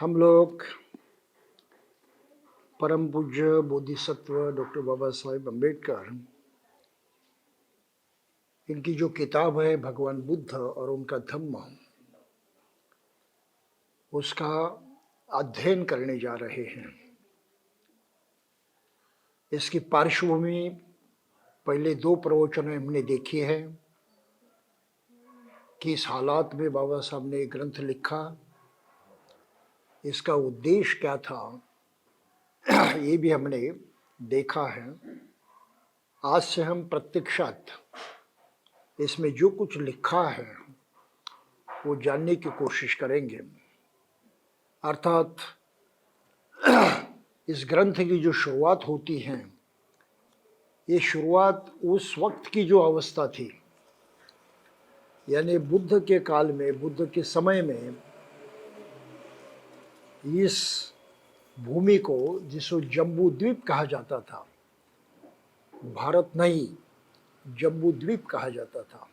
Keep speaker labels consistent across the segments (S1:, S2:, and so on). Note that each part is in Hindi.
S1: हम लोग परम पूज्य बोधिसत्व डॉक्टर बाबा साहेब अम्बेडकर, इनकी जो किताब है भगवान बुद्ध और उनका धम्म, उसका अध्ययन करने जा रहे हैं। इसकी पार्श्वभूमि पहले दो प्रवचन हमने देखी है कि इस हालात में बाबा साहब ने एक ग्रंथ लिखा, इसका उद्देश्य क्या था ये भी हमने देखा है। आज से हम प्रत्यक्षात इसमें जो कुछ लिखा है वो जानने की कोशिश करेंगे। अर्थात इस ग्रंथ की जो शुरुआत होती है, ये शुरुआत उस वक्त की जो अवस्था थी, यानी बुद्ध के काल में, बुद्ध के समय में इस भूमि को, जिसको जम्बू द्वीप कहा जाता था, भारत नहीं जम्बू द्वीप कहा जाता था,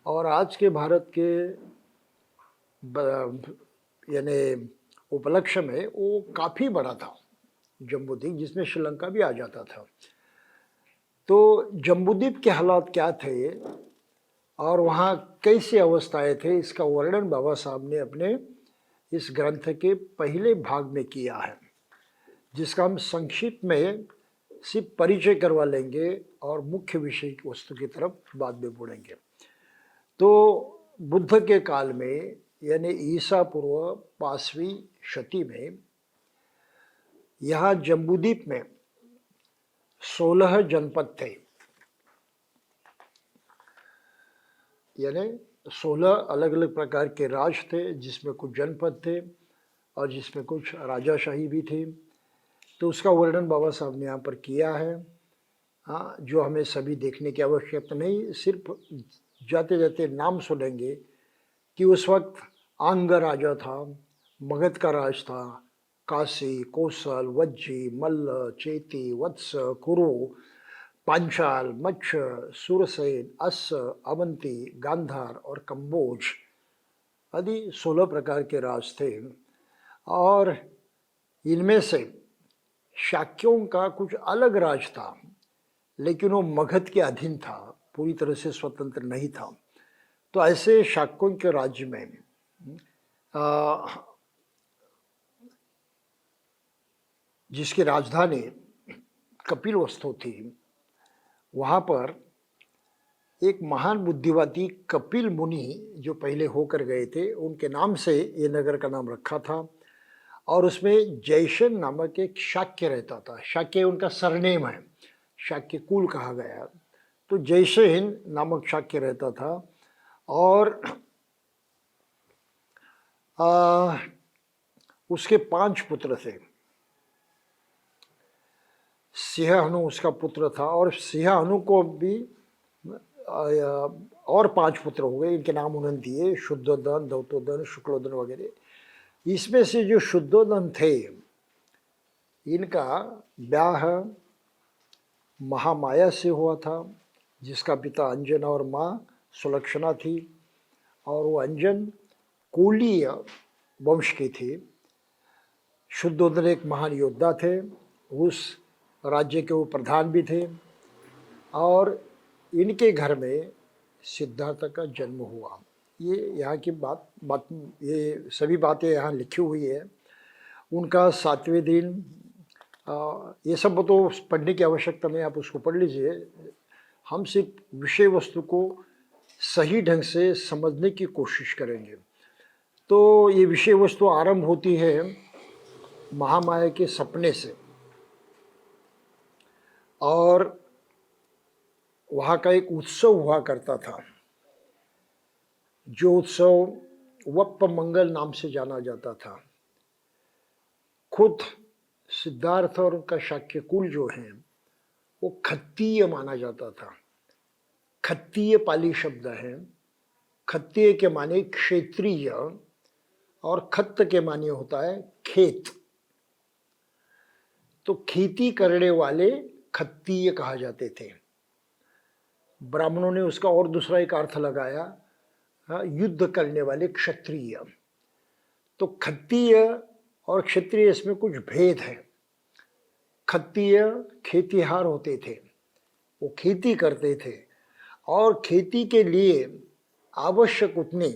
S1: और आज के भारत के यानी उपलक्ष्य में वो काफ़ी बड़ा था जम्बूद्वीप, जिसमें श्रीलंका भी आ जाता था। तो जम्बूद्वीप के हालात क्या थे और वहाँ कैसी अवस्थाएं थे, इसका वर्णन बाबा साहब ने अपने इस ग्रंथ के पहले भाग में किया है, जिसका हम संक्षिप्त में सिर्फ परिचय करवा लेंगे और मुख्य विषय की वस्तु की तरफ बाद में बढ़ेंगे। तो बुद्ध के काल में, यानी ईसा पूर्व 5वीं शती में, यहाँ जम्बूद्वीप में 16 जनपद थे, यानी 16 अलग अलग प्रकार के राज थे, जिसमें कुछ जनपद थे और जिसमें कुछ राजाशाही भी थी। तो उसका वर्णन बाबा साहब ने यहाँ पर किया है। हाँ, जो हमें सभी देखने की आवश्यकता नहीं, सिर्फ जाते जाते नाम सुनेंगे कि उस वक्त आंग राजा था, मगध का राज था, काशी, कौशल, वज्जी, मल्ल, चेती, वत्स, कुरु, पांचाल, मच्छ, सुरसेन, अस, अवंती, गांधार और कंबोज आदि 16 प्रकार के राज थे। और इनमें से शाक्यों का कुछ अलग राज था, लेकिन वो मगध के अधीन था, पूरी तरह से स्वतंत्र नहीं था। तो ऐसे शाक्यों के राज्य में जिसकी राजधानी कपिलवस्तु थी, वहाँ पर एक महान बुद्धिवादी कपिल मुनि जो पहले होकर गए थे, उनके नाम से ये नगर का नाम रखा था। और उसमें जयसेन नामक एक शाक्य रहता था। शाक्य उनका सरनेम है, शाक्य कुल कहा गया। तो जयसेन नामक शाक्य रहता था और उसके 5 पुत्र थे। सिंहनु उसका पुत्र था, और सिंहनु को भी और 5 पुत्र हो गए। इनके नाम उन्होंने दिए, शुद्धोदन, दौतोदन, शुक्लोदन वगैरह। इसमें से जो शुद्धोदन थे, इनका ब्याह महामाया से हुआ था, जिसका पिता अंजन और माँ सुलक्षणा थी। और वो अंजन कोलीय वंश की थी। शुद्धोदन एक महान योद्धा थे, उस राज्य के वो प्रधान भी थे। और इनके घर में सिद्धार्थ का जन्म हुआ। ये यहाँ की बात ये सभी बातें यहाँ लिखी हुई है। उनका 7वें दिन, ये सब तो पढ़ने की आवश्यकता नहीं, आप उसको पढ़ लीजिए। हम सिर्फ विषय वस्तु को सही ढंग से समझने की कोशिश करेंगे। तो ये विषय वस्तु आरंभ होती है महामाया के सपने से, और वहाँ का एक उत्सव हुआ करता था, जो उत्सव वप्प मंगल नाम से जाना जाता था। खुद सिद्धार्थ और उनका शाक्य कुल जो है, वो खत्तीय माना जाता था। खत्तीय पाली शब्द है। खत्तीय के माने क्षेत्रीय, और खत्त के माने होता है खेत। तो खेती करने वाले खत्तीय कहा जाते थे। ब्राह्मणों ने उसका और दूसरा एक अर्थ लगाया, युद्ध करने वाले क्षत्रिय। तो खत्तीय और क्षत्रिय इसमें कुछ भेद है। खत्तीय खेतीहार होते थे, वो खेती करते थे और खेती के लिए आवश्यक उतनी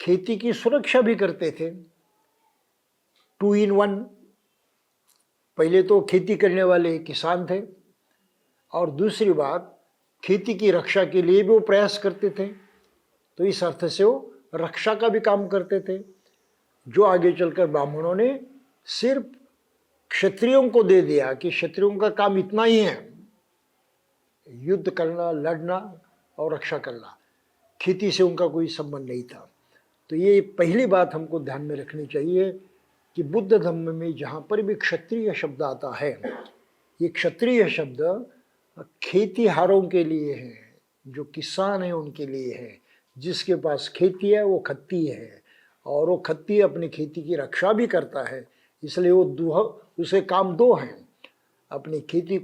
S1: खेती की सुरक्षा भी करते थे। 2 in 1। पहले तो खेती करने वाले किसान थे और दूसरी बात खेती की रक्षा के लिए भी वो प्रयास करते थे, तो इस अर्थ से वो रक्षा का भी काम करते थे, जो आगे चलकर ब्राह्मणों ने सिर्फ क्षत्रियों को दे दिया कि क्षत्रियों का काम इतना ही है, युद्ध करना, लड़ना और रक्षा करना, खेती से उनका कोई संबंध नहीं था। तो ये पहली बात हमको ध्यान में रखनी चाहिए कि बुद्ध धर्म में जहाँ पर भी क्षत्रिय शब्द आता है, ये क्षत्रिय शब्द खेतीहारों के लिए है, जो किसान है उनके लिए है। जिसके पास खेती है वो खत्ती है, और वो खत्ती अपनी खेती की रक्षा भी करता है, इसलिए वो उसे काम दो हैं, अपनी खेती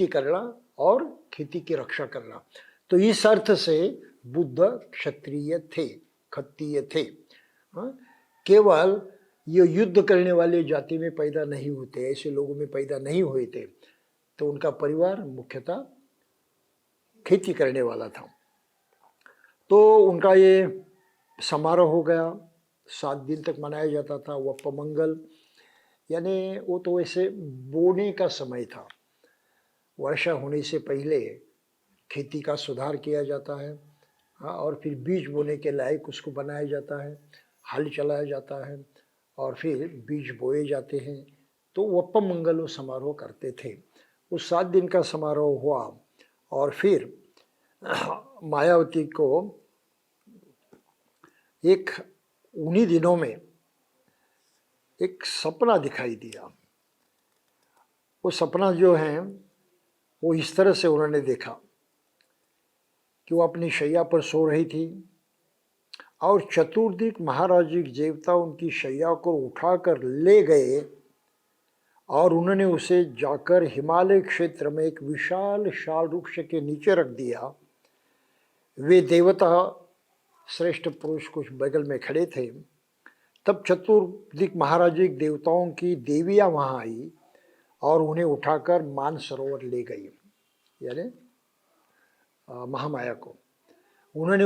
S1: करना और खेती की रक्षा करना। तो इस अर्थ से बुद्ध क्षत्रिय थे, खत्तीय थे। केवल ये युद्ध करने वाले जाति में पैदा नहीं होते, ऐसे लोगों में पैदा नहीं हुए थे, तो उनका परिवार मुख्यतः खेती करने वाला था। तो उनका ये समारोह हो गया, 7 दिन तक मनाया जाता था वप्पमंगल, यानी वो तो ऐसे बोने का समय था, वर्षा होने से पहले खेती का सुधार किया जाता है। हाँ, और फिर बीज बोने के लायक उसको बनाया जाता है, हल चलाया जाता है और फिर बीज बोए जाते हैं। तो वप्पमंगल समारोह करते थे। उस 7 दिन का समारोह हुआ और फिर मायावती को एक उन्हीं दिनों में एक सपना दिखाई दिया। वो सपना जो है वो इस तरह से उन्होंने देखा कि वो अपनी शैया पर सो रही थी और चतुर्दिक महाराजिक देवता उनकी शैया को उठाकर ले गए और उन्होंने उसे जाकर हिमालय क्षेत्र में एक विशाल शाल वृक्ष के नीचे रख दिया। वे देवता श्रेष्ठ पुरुष कुछ बगल में खड़े थे। तब चतुर्दिक महाराजिक देवताओं की देवियां वहां आई और उन्हें उठाकर मानसरोवर ले गई, यानी महामाया को। उन्होंने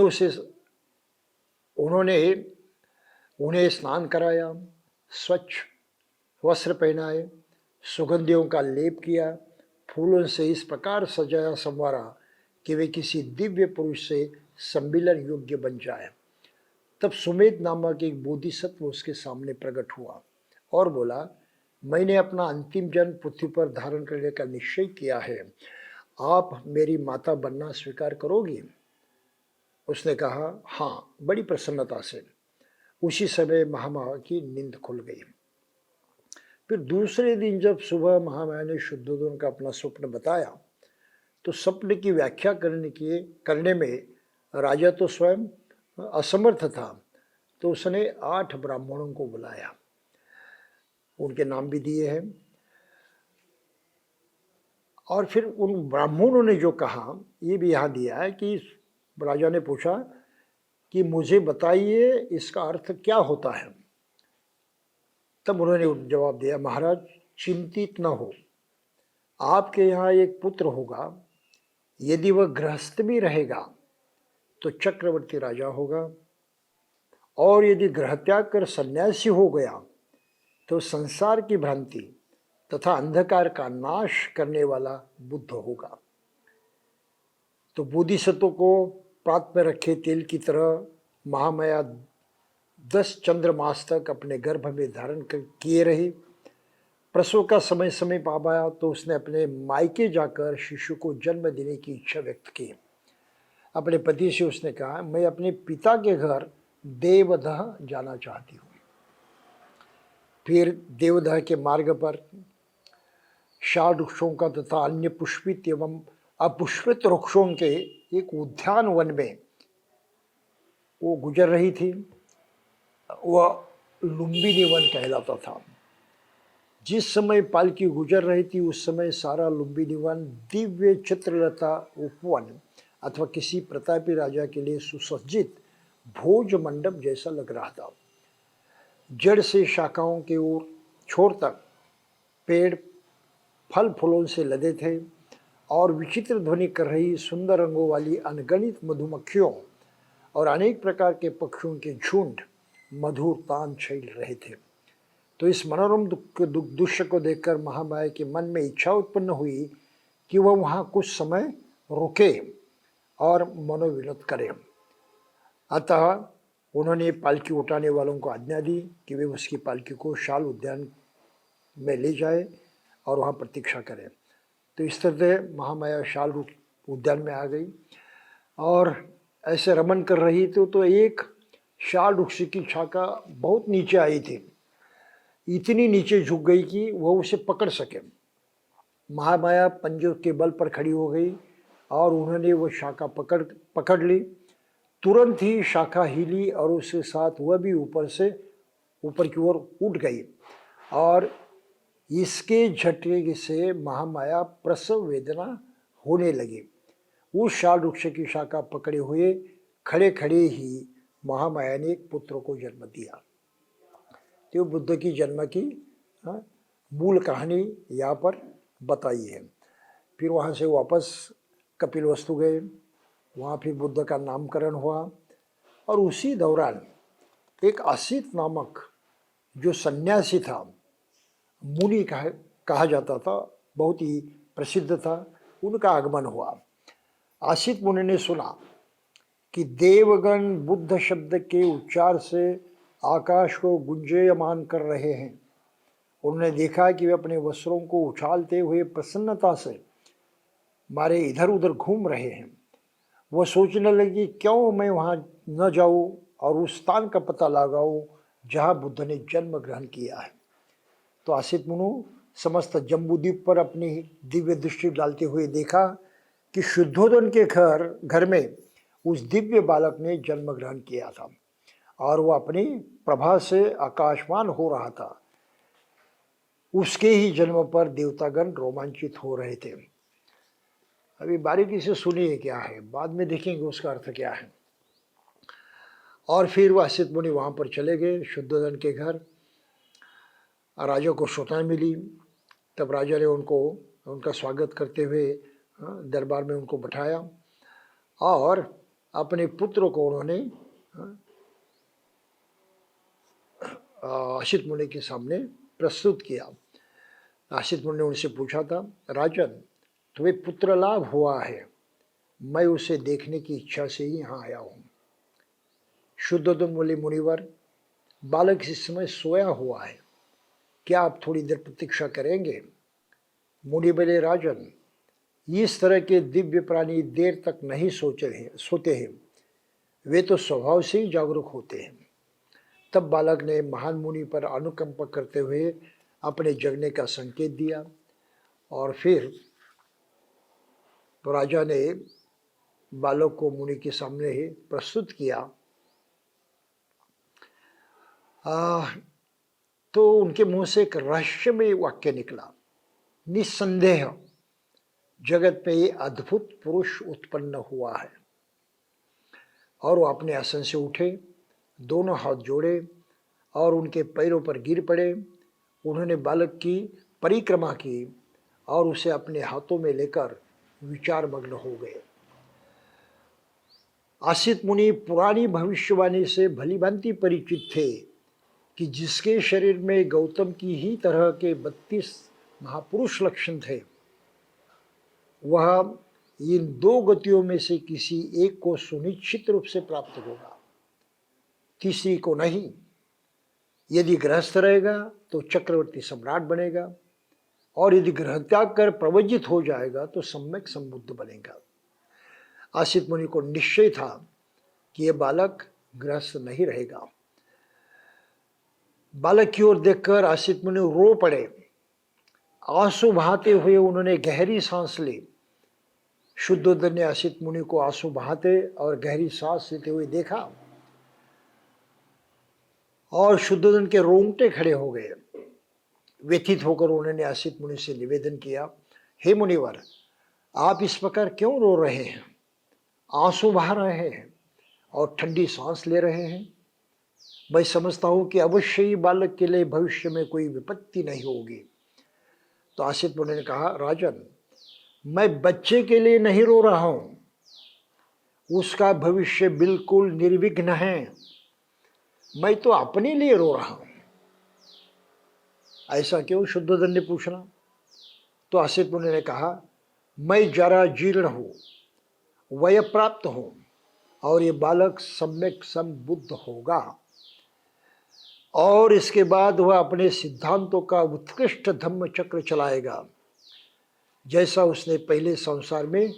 S1: उन्हें स्नान कराया, स्वच्छ वस्त्र पहनाए, सुगंधियों का लेप किया, फूलों से इस प्रकार सजाया संवारा कि वे किसी दिव्य पुरुष से सम्मिलन योग्य बन जाए। तब सुमेध नामक एक बोधिसत्व उसके सामने प्रकट हुआ और बोला, मैंने अपना अंतिम जन्म पृथ्वी पर धारण करने का निश्चय किया है, आप मेरी माता बनना स्वीकार करोगी? उसने कहा, हाँ, बड़ी प्रसन्नता से। उसी समय महामाया की नींद खुल गई। फिर दूसरे दिन जब सुबह महामाया ने शुद्धोधन का अपना स्वप्न बताया, तो स्वप्न की व्याख्या करने में राजा तो स्वयं असमर्थ था, तो उसने 8 ब्राह्मणों को बुलाया, उनके नाम भी दिए हैं। और फिर उन ब्राह्मणों ने जो कहा ये भी यहाँ दिया है कि राजा ने पूछा कि मुझे बताइए इसका अर्थ क्या होता है। तब उन्होंने जवाब दिया, महाराज चिंतित न हो, आपके यहाँ एक पुत्र होगा, यदि वह गृहस्थ भी रहेगा तो चक्रवर्ती राजा होगा, और यदि गृह त्याग कर सन्यासी हो गया तो संसार की भ्रांति तथा अंधकार का नाश करने वाला बुद्ध होगा। तो बोधिसत्व को प्रात में रखे तेल की तरह महामाया 10 चंद्रमास तक अपने गर्भ में धारण किए रही। प्रसव का समय समीप आ पाया तो उसने अपने मायके जाकर शिशु को जन्म देने की इच्छा व्यक्त की। अपने पति से उसने कहा, मैं अपने पिता के घर देवदह जाना चाहती हूँ। फिर देवदह के मार्ग पर शाल वृक्षों का तथा अन्य पुष्पित एवं अपुष्पित वृक्षों के एक उद्यानवन में वो गुजर रही थी। वह लुम्बिनी वन कहलाता था। जिस समय पालकी गुजर रही थी उस समय सारा लुम्बिनी वन दिव्य चित्रलता उपवन अथवा किसी प्रतापी राजा के लिए सुसज्जित भोज मंडप जैसा लग रहा था। जड़ से शाखाओं की ओर छोर तक पेड़ फल फूलों से लदे थे और विचित्र ध्वनि कर रही सुंदर रंगों वाली अनगणित मधुमक्खियों और अनेक प्रकार के पक्षियों के झुंड मधुर तान छेड़ रहे थे। तो इस मनोरम दृश्य को देखकर महामाया के मन में इच्छा उत्पन्न हुई कि वह वहाँ कुछ समय रुके और मनोविनोद करे। अतः उन्होंने पालकी उठाने वालों को आज्ञा दी कि वे उसकी पालकी को शाल उद्यान में ले जाए और वहाँ प्रतीक्षा करें। तो इस तरह से महामाया शाल उद्यान में आ गई और ऐसे रमन कर रही थी। तो एक शाल वृक्ष की शाखा बहुत नीचे आई थी, इतनी नीचे झुक गई कि वह उसे पकड़ सके। महामाया पंजों के बल पर खड़ी हो गई और उन्होंने वो शाखा पकड़ ली। तुरंत ही शाखा हिली और उसके साथ वह भी ऊपर की ओर उठ गई और इसके झटके से महामाया प्रसव वेदना होने लगी। उस शाल वृक्ष की शाखा पकड़े हुए खड़े खड़े ही महामाया ने एक पुत्र को जन्म दिया। तो बुद्ध की जन्म की मूल कहानी यहाँ पर बताई है। फिर वहाँ से वापस कपिलवस्तु गए, वहाँ फिर बुद्ध का नामकरण हुआ और उसी दौरान एक असित नामक जो सन्यासी था, मुनि कहा जाता था, बहुत ही प्रसिद्ध था, उनका आगमन हुआ। आसित मुनि ने सुना कि देवगण बुद्ध शब्द के उच्चार से आकाश को गुंजयमान कर रहे हैं। उन्होंने देखा कि वे अपने वस्त्रों को उछालते हुए प्रसन्नता से मारे इधर उधर घूम रहे हैं। वह सोचने लगी क्यों मैं वहाँ न जाऊँ और उस स्थान का पता लगाऊँ जहाँ बुद्ध ने जन्म ग्रहण किया है। तो आसित मुनु समस्त जम्बूद्वीप पर अपनी दिव्य दृष्टि डालते हुए देखा कि शुद्धोदन के घर में उस दिव्य बालक ने जन्म ग्रहण किया था और वह अपनी प्रभा से आकाशमान हो रहा था। उसके ही जन्म पर देवतागण रोमांचित हो रहे थे। अभी बारीकी से सुनिए क्या है, बाद में देखेंगे उसका अर्थ क्या है। और फिर वह असित मुनि वहाँ पर चले गए शुद्धोदन के घर। राजा को सूचना मिली, तब राजा ने उनका स्वागत करते हुए दरबार में उनको बैठाया और अपने पुत्र को उन्होंने असित मुनि के सामने प्रस्तुत किया। असित मुनि ने उनसे पूछा था, राजन तुम्हें पुत्र लाभ हुआ है, मैं उसे देखने की इच्छा से ही यहाँ आया हूँ। शुद्धोदन बोले, मुनिवर बालक इस समय सोया हुआ है, क्या आप थोड़ी देर प्रतीक्षा करेंगे? मुनि बोले, राजन इस तरह के दिव्य प्राणी देर तक नहीं सोते हैं, वे तो स्वभाव से ही जागरूक होते हैं। तब बालक ने महान मुनि पर अनुकंपा करते हुए अपने जगने का संकेत दिया और फिर तो राजा ने बालक को मुनि के सामने ही प्रस्तुत किया। तो उनके मुंह से एक रहस्यमय वाक्य निकला, निस्संदेह जगत में ये अद्भुत पुरुष उत्पन्न हुआ है। और वो अपने आसन से उठे, दोनों हाथ जोड़े और उनके पैरों पर गिर पड़े। उन्होंने बालक की परिक्रमा की और उसे अपने हाथों में लेकर विचारमग्न हो गए। आसित मुनि पुरानी भविष्यवाणी से भलीभांति परिचित थे कि जिसके शरीर में गौतम की ही तरह के 32 महापुरुष लक्षण थे, वह इन 2 गतियों में से किसी एक को सुनिश्चित रूप से प्राप्त होगा, तीसरी को नहीं। यदि गृहस्थ रहेगा तो चक्रवर्ती सम्राट बनेगा और यदि गृह त्याग कर प्रवजित हो जाएगा तो सम्यक संबुद्ध बनेगा। आसित मुनि को निश्चय था कि यह बालक गृहस्थ नहीं रहेगा। बालक की ओर देखकर आसित मुनि रो पड़े। आंसू बहाते हुए उन्होंने गहरी सांस ली। शुद्धोदन ने आसित मुनि को आंसू बहाते और गहरी सांस लेते हुए देखा और शुद्धोदन के रोंगटे खड़े हो गए। व्यथित होकर उन्होंने आसित मुनि से निवेदन किया, हे मुनिवर, आप इस प्रकार क्यों रो रहे हैं, आंसू बहा रहे हैं और ठंडी सांस ले रहे हैं? मैं समझता हूँ कि अवश्य ही बालक के लिए भविष्य में कोई विपत्ति नहीं होगी। तो आसित मुनि ने कहा, राजन, मैं बच्चे के लिए नहीं रो रहा हूँ, उसका भविष्य बिल्कुल निर्विघ्न है, मैं तो अपने लिए रो रहा हूँ। ऐसा क्यों? शुद्धोधन ने पूछना। तो आसित मुनि ने कहा, मैं जरा जीर्ण हूँ, वय प्राप्त हूँ, और ये बालक सम्यक संबुद्ध होगा, और इसके बाद वह अपने सिद्धांतों का उत्कृष्ट धम्म चक्र चलाएगा, जैसा उसने पहले संसार में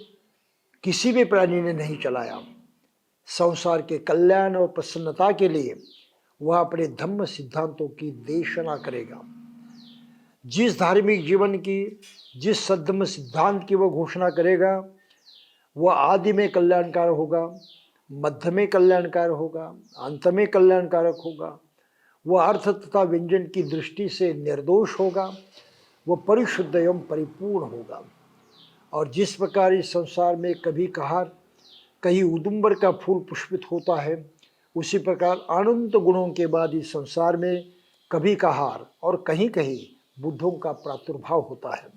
S1: किसी भी प्राणी ने नहीं चलाया। संसार के कल्याण और प्रसन्नता के लिए वह अपने धम्म सिद्धांतों की देशना करेगा। जिस धार्मिक जीवन की, जिस सद्धम्म सिद्धांत की वह घोषणा करेगा, वह आदि में कल्याणकारक होगा, मध्य में कल्याणकारक होगा, अंत में कल्याणकारक होगा। वह अर्थ तथा व्यंजन की दृष्टि से निर्दोष होगा, वह परिशुद्ध एवं परिपूर्ण होगा। और जिस प्रकार इस संसार में कभी कहार, कहीं उदुम्बर का फूल पुष्पित होता है, उसी प्रकार अनंत गुणों के बाद इस संसार में कभी कहार और कहीं कहीं बुद्धों का प्रादुर्भाव होता है।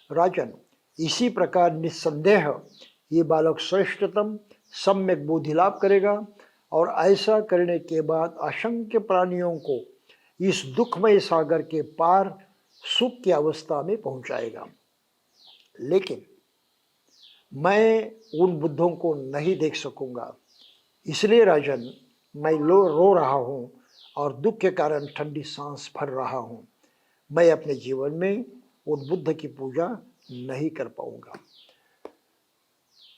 S1: राजन, इसी प्रकार निस्संदेह ये बालक श्रेष्ठतम सम्यक बुद्धि लाभ करेगा, और ऐसा करने के बाद असंख्य प्राणियों को इस दुखमय सागर के पार सुख की अवस्था में पहुंचाएगा। लेकिन मैं उन बुद्धों को नहीं देख सकूंगा, इसलिए राजन, मैं रो रहा हूँ और दुख के कारण ठंडी सांस भर रहा हूँ। मैं अपने जीवन में उन बुद्ध की पूजा नहीं कर पाऊंगा।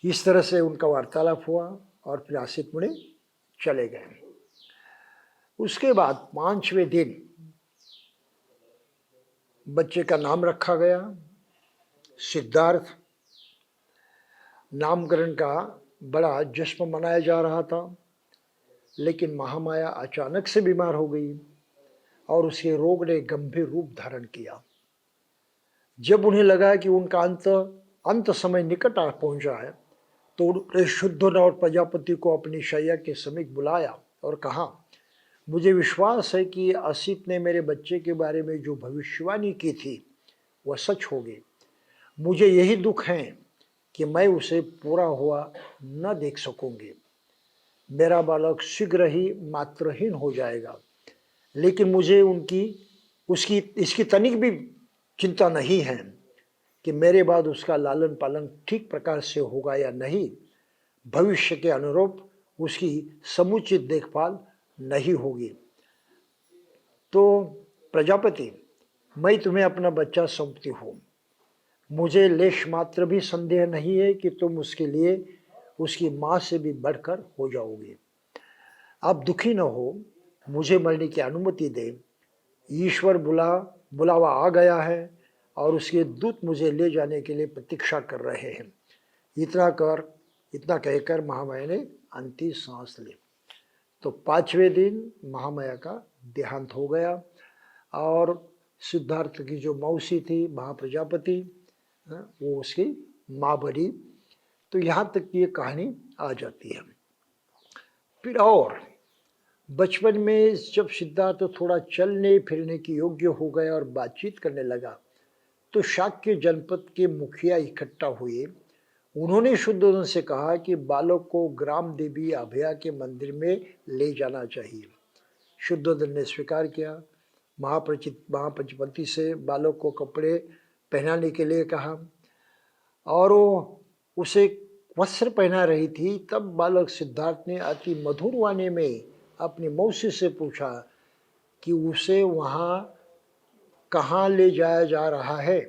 S1: इस तरह से उनका वार्तालाप हुआ और फिर आसित मुनि चले गए। उसके बाद 5वें दिन बच्चे का नाम रखा गया सिद्धार्थ। नामकरण का बड़ा जश्न मनाया जा रहा था, लेकिन महामाया अचानक से बीमार हो गई और उसके रोग ने गंभीर रूप धारण किया। जब उन्हें लगा कि उनका अंत समय निकट आ पहुंचा है, तो उन्होंने शुद्धोधन और प्रजापति को अपनी शैया के समीप बुलाया और कहा, मुझे विश्वास है कि असित ने मेरे बच्चे के बारे में जो भविष्यवाणी की थी वह सच होगी। मुझे यही दुख है कि मैं उसे पूरा हुआ न देख सकूंगी। मेरा बालक शीघ्र ही मात्रहीन हो जाएगा, लेकिन मुझे इसकी तनिक भी चिंता नहीं है कि मेरे बाद उसका लालन पालन ठीक प्रकार से होगा या नहीं। भविष्य के अनुरूप उसकी समुचित देखभाल नहीं होगी। तो प्रजापति, मैं तुम्हें अपना बच्चा सौंपती हूँ। मुझे लेश मात्र भी संदेह नहीं है कि तुम उसके लिए उसकी माँ से भी बढ़कर हो जाओगे। आप दुखी न हो, मुझे मरने की अनुमति दे। ईश्वर बुलावा आ गया है और उसके दूत मुझे ले जाने के लिए प्रतीक्षा कर रहे हैं। इतना कहकर महामाया ने अंतिम सांस ली। तो 5वें दिन महामाया का देहांत हो गया और सिद्धार्थ की जो मौसी थी महाप्रजापति, वो उसकी माँ बनी। तो यहाँ तक की ये कहानी आ जाती है। फिर और बचपन में जब सिद्धार्थ थोड़ा चलने फिरने की योग्य हो गया और बातचीत करने लगा, तो शाक्य जनपद के मुखिया इकट्ठा हुए। उन्होंने शुद्धोधन से कहा कि बालक को ग्राम देवी अभया के मंदिर में ले जाना चाहिए। शुद्धोधन ने स्वीकार किया। महाप्रजापति से बालक को कपड़े पहनाने के लिए कहा और वो उसे वस्त्र पहना रही थी। तब बालक सिद्धार्थ ने अति मधुर वाणी में अपनी मौसी से पूछा कि उसे वहाँ कहाँ ले जाया जा रहा है।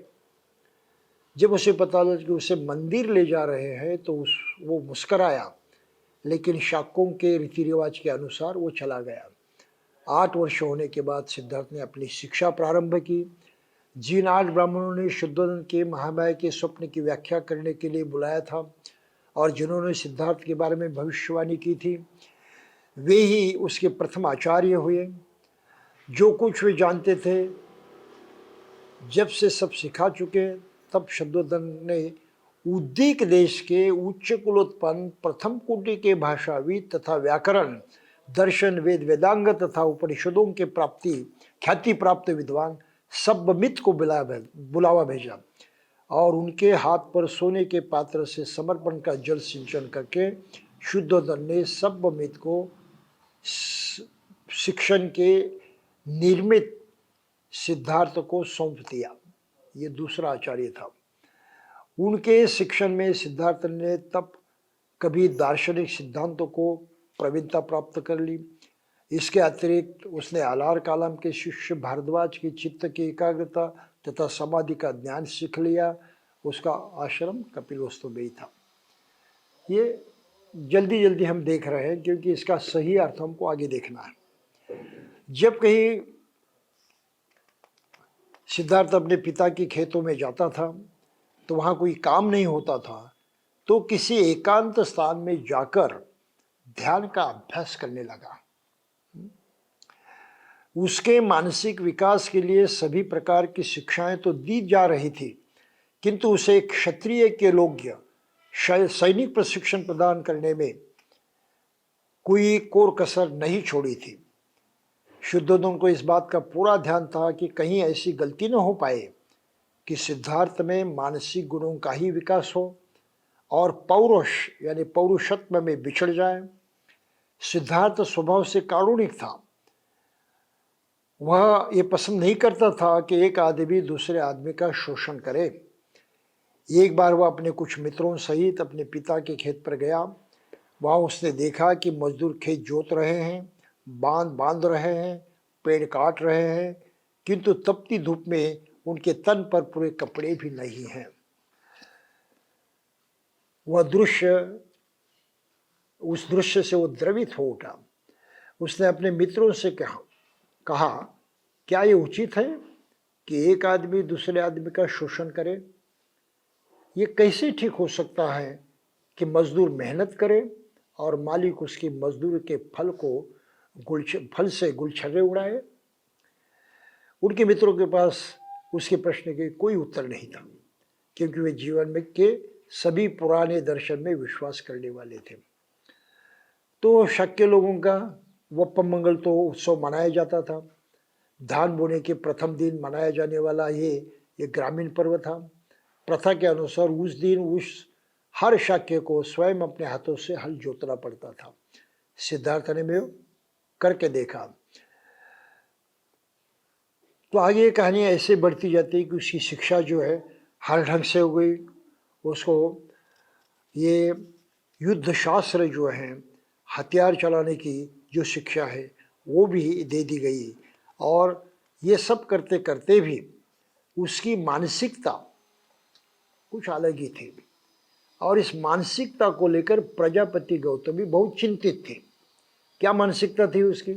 S1: जब उसे पता लगा कि उसे मंदिर ले जा रहे हैं तो वो मुस्कराया, लेकिन शाक्यों के रीति रिवाज के अनुसार वो चला गया। 8 वर्ष होने के बाद सिद्धार्थ ने अपनी शिक्षा प्रारंभ की। जिन 8 ब्राह्मणों ने शुद्धोधन के महामाया के स्वप्न की व्याख्या करने के लिए बुलाया था और जिन्होंने सिद्धार्थ के बारे में भविष्यवाणी की थी, वे ही उसके प्रथम आचार्य हुए। जो कुछ वे जानते थे, जब से सब सिखा चुके, तब शुद्धोधन ने उद्दीक देश के उच्च कुलोत्पन्न प्रथम कोटि के भाषाविद तथा व्याकरण दर्शन, वेद वेदांग तथा उपनिषदों के प्राप्ति ख्याति प्राप्त विद्वान सब्बमित को बुलावा भेजा और उनके हाथ पर सोने के पात्र से समर्पण का जल सिंचन करके शुद्धोधन ने सब्बमित को शिक्षण के निर्मित सिद्धार्थ को सौंप दिया। ये दूसरा आचार्य था। उनके शिक्षण में सिद्धार्थ ने तब कभी दार्शनिक सिद्धांतों को प्रवीणता प्राप्त कर ली। इसके अतिरिक्त उसने आलार कालम के शिष्य भारद्वाज की चित्त की एकाग्रता तथा समाधि का ज्ञान सीख लिया। उसका आश्रम कपिलवस्तु में ही था। ये जल्दी जल्दी हम देख रहे हैं क्योंकि इसका सही अर्थ हमको आगे देखना है। जब कहीं सिद्धार्थ अपने पिता के खेतों में जाता था तो वहाँ कोई काम नहीं होता था, तो किसी एकांत स्थान में जाकर ध्यान का अभ्यास करने लगा। उसके मानसिक विकास के लिए सभी प्रकार की शिक्षाएं तो दी जा रही थी, किंतु उसे क्षत्रिय के योग्य सैनिक प्रशिक्षण प्रदान करने में कोई कोर कसर नहीं छोड़ी थी। शुद्धोधन को इस बात का पूरा ध्यान था कि कहीं ऐसी गलती न हो पाए कि सिद्धार्थ में मानसिक गुणों का ही विकास हो और पौरुष यानी पौरुषत्व में बिछड़ जाए। सिद्धार्थ स्वभाव से कारुणिक था। वह ये पसंद नहीं करता था कि एक आदमी दूसरे आदमी का शोषण करे। एक बार वह अपने कुछ मित्रों सहित अपने पिता के खेत पर गया। वहाँ उसने देखा कि मजदूर खेत जोत रहे हैं, बांध बांध रहे हैं, पेड़ काट रहे हैं, किंतु तपती धूप में उनके तन पर पूरे कपड़े भी नहीं हैं। उस दृश्य से वो द्रवित हो उठा। उसने अपने मित्रों से कहा, क्या ये उचित है कि एक आदमी दूसरे आदमी का शोषण करे? ये कैसे ठीक हो सकता है कि मजदूर मेहनत करे और मालिक उसकी मजदूरी के फल से गुलछर्रे उड़ाए? उनके मित्रों के पास उसके प्रश्न के कोई उत्तर नहीं था, क्योंकि वे जीवन में के सभी पुराने दर्शन में विश्वास करने वाले थे। तो शक्य लोगों का वप्पमंगल तो उत्सव मनाया जाता था। धान बोने के प्रथम दिन मनाया जाने वाला ये ग्रामीण पर्व था। प्रथा के अनुसार उस दिन हर शाक्य को स्वयं अपने हाथों से हल जोतना पड़ता था। सिद्धार्थ ने भी करके देखा। तो आगे ये कहानी ऐसे बढ़ती जाती है कि उसकी शिक्षा जो है हर ढंग से हो गई। उसको ये युद्ध शास्त्र जो है, हथियार चलाने की जो शिक्षा है वो भी दे दी गई। और ये सब करते करते भी उसकी मानसिकता कुछ अलग ही थी। और इस मानसिकता को लेकर प्रजापति गौतमी बहुत चिंतित थे। क्या मानसिकता थी उसकी?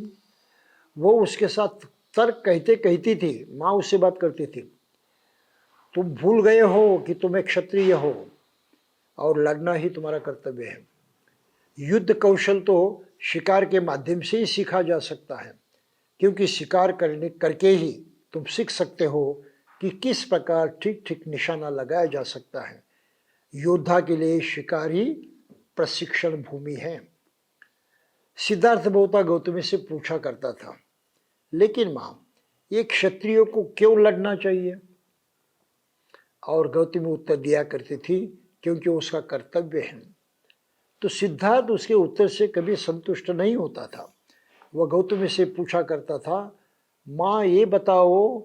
S1: वो उसके साथ तर्क कहती थी। माँ उससे बात करती थी, तुम भूल गए हो कि तुम एक क्षत्रिय हो और लड़ना ही तुम्हारा कर्तव्य है। युद्ध कौशल तो शिकार के माध्यम से ही सीखा जा सकता है, क्योंकि शिकार करके ही तुम सीख सकते हो कि किस प्रकार ठीक ठीक निशाना लगाया जा सकता है। योद्धा के लिए शिकार ही प्रशिक्षण भूमि है। सिद्धार्थ बहुता गौतमी से पूछा करता था, लेकिन माँ, एक क्षत्रिय को क्यों लड़ना चाहिए? और गौतमी उत्तर दिया करती थी, क्योंकि उसका कर्तव्य है। तो सिद्धार्थ उसके उत्तर से कभी संतुष्ट नहीं होता था। वह गौतमी से पूछा करता था, माँ ये बताओ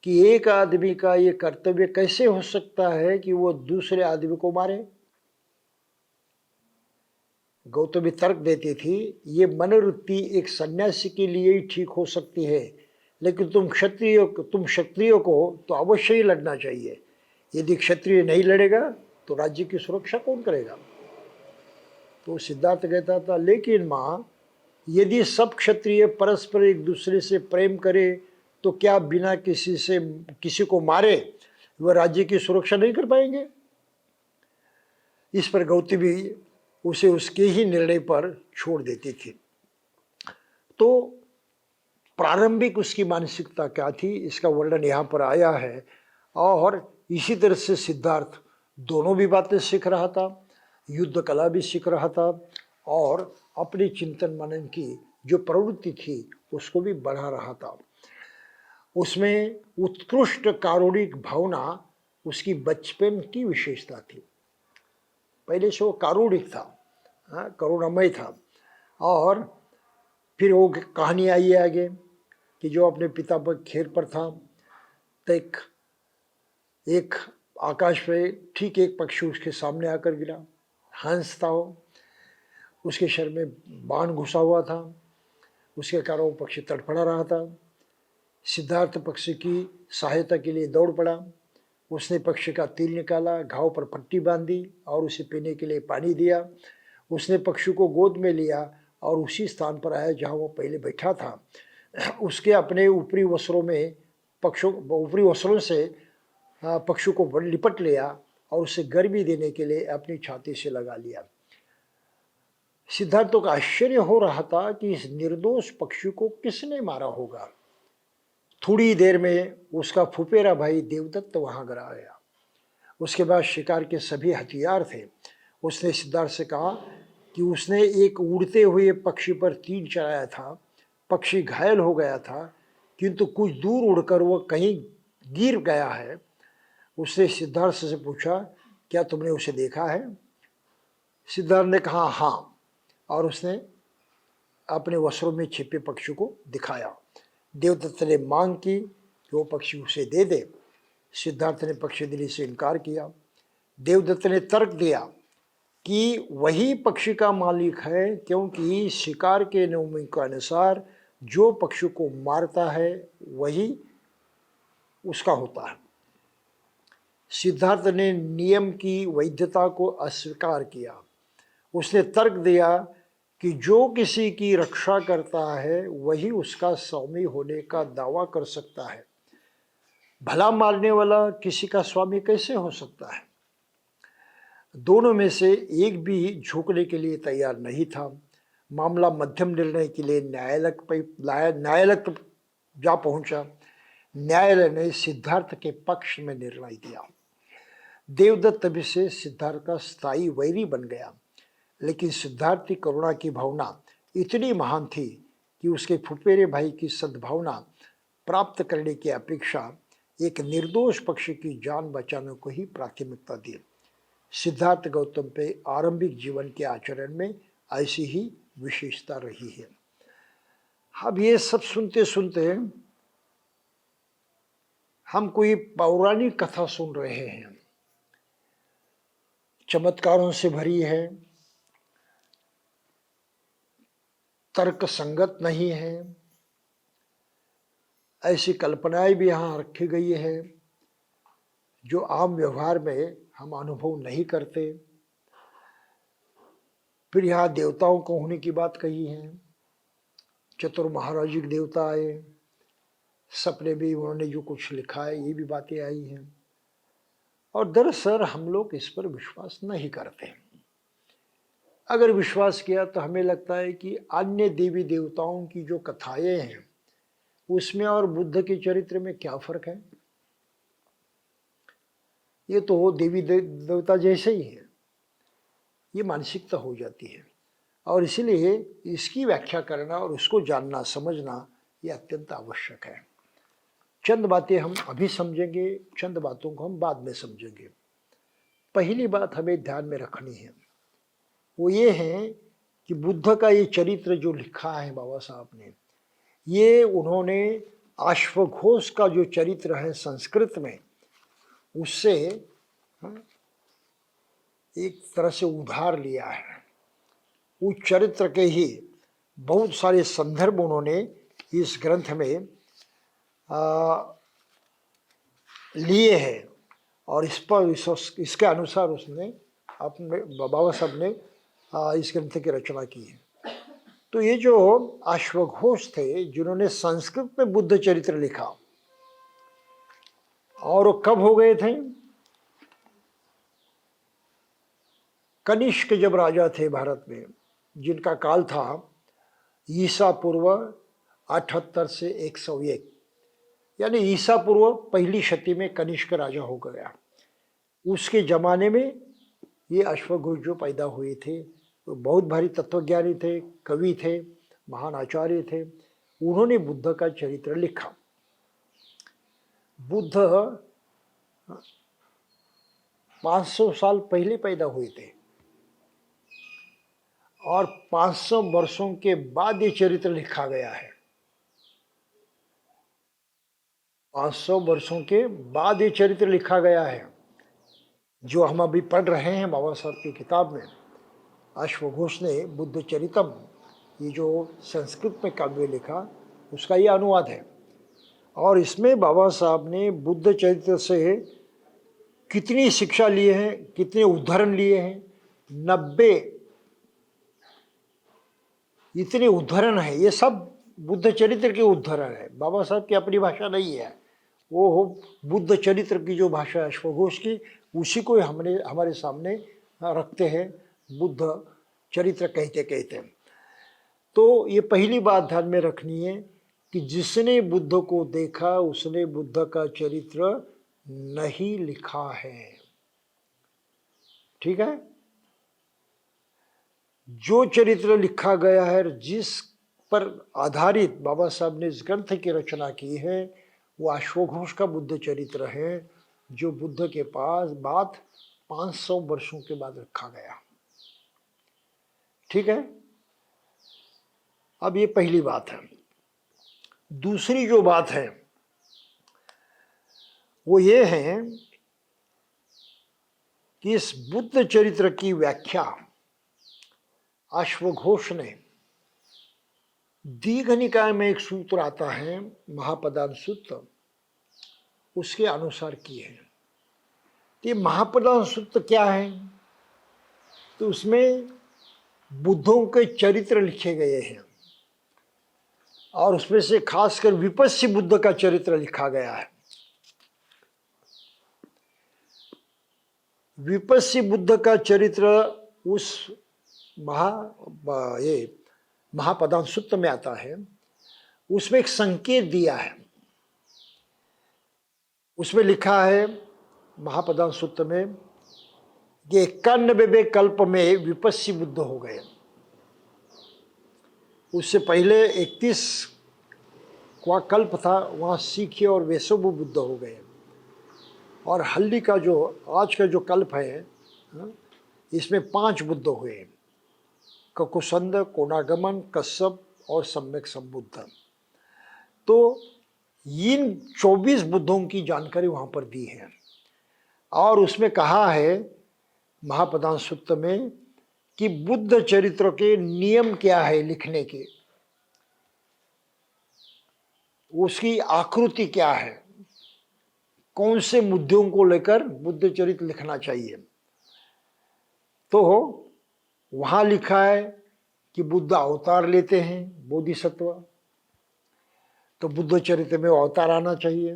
S1: कि एक आदमी का ये कर्तव्य कैसे हो सकता है कि वो दूसरे आदमी को मारे? गौतमी तर्क देती थी, ये मनोवृत्ति एक सन्यासी के लिए ही ठीक हो सकती है, लेकिन तुम क्षत्रियो को तो अवश्य ही लड़ना चाहिए। यदि क्षत्रिय नहीं लड़ेगा तो राज्य की सुरक्षा कौन करेगा? तो सिद्धार्थ कहता था, लेकिन माँ, यदि सब क्षत्रिय परस्पर एक दूसरे से प्रेम करे तो क्या बिना किसी को मारे वह राज्य की सुरक्षा नहीं कर पाएंगे? इस पर गौतमी उसे उसके ही निर्णय पर छोड़ देती थी। तो प्रारंभिक उसकी मानसिकता क्या थी, इसका वर्णन यहाँ पर आया है। और इसी तरह से सिद्धार्थ दोनों भी बातें सीख रहा था, युद्ध कला भी सीख रहा था और अपनी चिंतन मनन की जो प्रवृत्ति थी उसको भी बढ़ा रहा था। उसमें उत्कृष्ट कारुणिक भावना उसकी बचपन की विशेषता थी। पहले से वो कारुणिक था, करुणामय था। और फिर वो कहानी आई है आगे कि जो अपने पिता पर खेर पर था, तो एक आकाश पे ठीक एक पक्षी उसके सामने आकर गिरा। हंस था वो, उसके शरीर में बाण घुसा हुआ था, उसके कारण वो पक्षी तड़फड़ा रहा था। सिद्धार्थ पक्षी की सहायता के लिए दौड़ पड़ा। उसने पक्षी का तिल निकाला, घाव पर पट्टी बांधी और उसे पीने के लिए पानी दिया। उसने पक्षी को गोद में लिया और उसी स्थान पर आया जहाँ वो पहले बैठा था। उसके अपने ऊपरी वस्त्रों से पक्षी को लिपट लिया और उसे गर्मी देने के लिए अपनी छाती से लगा लिया। सिद्धार्थ को आश्चर्य हो रहा था कि इस निर्दोष पक्षी को किसने मारा होगा। थोड़ी देर में उसका फुफेरा भाई देवदत्त वहां गया। उसके बाद शिकार के सभी हथियार थे। उसने सिद्धार्थ से कहा कि उसने एक उड़ते हुए पक्षी पर तीर चलाया था। पक्षी घायल हो गया था, किंतु कुछ दूर उड़कर वह कहीं गिर गया है। उसने सिद्धार्थ से पूछा, क्या तुमने उसे देखा है? सिद्धार्थ ने कहा हाँ, और उसने अपने वस्त्रों में छिपे पक्षी को दिखाया। देवदत्त ने मांग की कि वो पक्षी उसे दे दे। सिद्धार्थ ने पक्षी देने से इनकार किया। देवदत्त ने तर्क दिया कि वही पक्षी का मालिक है, क्योंकि शिकार के नियमों के अनुसार जो पक्षी को मारता है वही उसका होता है। सिद्धार्थ ने नियम की वैधता को अस्वीकार किया। उसने तर्क दिया कि जो किसी की रक्षा करता है वही उसका स्वामी होने का दावा कर सकता है। भला मारने वाला किसी का स्वामी कैसे हो सकता है? दोनों में से एक भी झुकने के लिए तैयार नहीं था। मामला मध्यम निर्णय के लिए न्यायालय तक जा पहुंचा। न्यायालय ने सिद्धार्थ के पक्ष में निर्णय दिया। देवदत्त तभी से सिद्धार्थ का स्थायी वैरी बन गया, लेकिन सिद्धार्थ की करुणा की भावना इतनी महान थी कि उसके फुफेरे भाई की सद्भावना प्राप्त करने की अपेक्षा एक निर्दोष पक्षी की जान बचाने को ही प्राथमिकता दी। सिद्धार्थ गौतम पे आरंभिक जीवन के आचरण में ऐसी ही विशेषता रही है। अब ये सब सुनते सुनते हम कोई पौराणिक कथा सुन रहे हैं, चमत्कारों से भरी है, तर्क संगत नहीं है, ऐसी कल्पनाएं भी यहाँ रखी गई है जो आम व्यवहार में हम अनुभव नहीं करते। फिर यहाँ देवताओं को होने की बात कही है। चतुर महाराजिक देवता आए, सपने भी उन्होंने जो कुछ लिखा है ये भी बातें आई हैं, और दरअसल हम लोग इस पर विश्वास नहीं करते। अगर विश्वास किया तो हमें लगता है कि अन्य देवी देवताओं की जो कथाएं हैं उसमें और बुद्ध के चरित्र में क्या फर्क है? ये तो देवी देवता जैसे ही है, ये मानसिकता हो जाती है। और इसीलिए इसकी व्याख्या करना और उसको जानना समझना ये अत्यंत आवश्यक है। चंद बातें हम अभी समझेंगे, चंद बातों को हम बाद में समझेंगे। पहली बात हमें ध्यान में रखनी है वो ये है कि बुद्ध का ये चरित्र जो लिखा है बाबा साहब ने, ये उन्होंने अश्वघोष का जो चरित्र है संस्कृत में, उससे एक तरह से उधार लिया है। उस चरित्र के ही बहुत सारे संदर्भ उन्होंने इस ग्रंथ में लिए हैं, और इसके अनुसार उसने अपने बाबा साहब ने इस ग्रंथ की रचना की है। तो ये जो अश्वघोष थे जिन्होंने संस्कृत में बुद्ध चरित्र लिखा, और वो कब हो गए थे? कनिष्क जब राजा थे भारत में, जिनका काल था ईसा पूर्व 78 से 101, यानी ईसा पूर्व पहली शती में कनिष्क राजा हो गया। उसके जमाने में ये अश्वघोष जो पैदा हुए थे वो बहुत भारी तत्वज्ञानी थे, कवि थे, महान आचार्य थे, उन्होंने बुद्ध का चरित्र लिखा। बुद्ध 500 साल पहले पैदा हुए थे और 500 वर्षों के बाद ये चरित्र लिखा गया है। 500 वर्षों के बाद ये चरित्र लिखा गया है। जो हम अभी पढ़ रहे हैं बाबा साहब की किताब में, अश्वघोष ने बुद्ध चरितम, ये जो संस्कृत में काव्य लिखा, उसका ये अनुवाद है। और इसमें बाबा साहब ने बुद्ध चरित्र से कितनी शिक्षा लिए हैं, कितने उदाहरण लिए हैं, 90 इतने उदाहरण है। ये सब बुद्ध चरित्र के उदाहरण है, बाबा साहब की अपनी भाषा नहीं है। वो बुद्ध चरित्र की जो भाषा है अश्वघोष की, उसी को हमने हमारे सामने रखते हैं बुद्ध चरित्र कहते कहते। तो ये पहली बात ध्यान में रखनी है कि जिसने बुद्ध को देखा उसने बुद्ध का चरित्र नहीं लिखा है। ठीक है, जो चरित्र लिखा गया है, जिस पर आधारित बाबा साहब ने इस ग्रंथ की रचना की है, वो अश्वघोष का बुद्ध चरित्र है, जो बुद्ध के पास बात 500 वर्षों के बाद रखा गया। ठीक है, अब ये पहली बात है। दूसरी जो बात है वो ये है कि इस बुद्ध चरित्र की व्याख्या अश्वघोष ने दीघ निकाय में एक सूत्र आता है महापदान सूत्र, उसके अनुसार की है। तो ये महापदान सूत्र क्या है? तो उसमें बुद्धों के चरित्र लिखे गए हैं और उसमें से खासकर विपस्सी बुद्ध का चरित्र लिखा गया है। विपस्सी बुद्ध का चरित्र उस महापदान सूत्र में आता है। उसमें एक संकेत दिया है, उसमें लिखा है महापदान सूत्र में कि 91वें कल्प में विपस्सी बुद्ध हो गए। उससे पहले 31वां कल्प था, वहाँ सीखे और वैष्णव बुद्ध हो गए। और हल्दी का जो आज का जो कल्प है, इसमें 5 बुद्ध हुए, ककुसंद, कोणागमन, कश्यप और सम्यक संबुद्ध। तो इन 24 बुद्धों की जानकारी वहाँ पर दी है और उसमें कहा है महापदान सूत्र में कि बुद्ध चरित्र के नियम क्या है लिखने के, उसकी आकृति क्या है, कौन से मुद्दों को लेकर बुद्ध चरित्र लिखना चाहिए। तो वहाँ लिखा है कि बुद्ध अवतार लेते हैं, बोधिसत्व, तो बुद्ध चरित्र में अवतार आना चाहिए।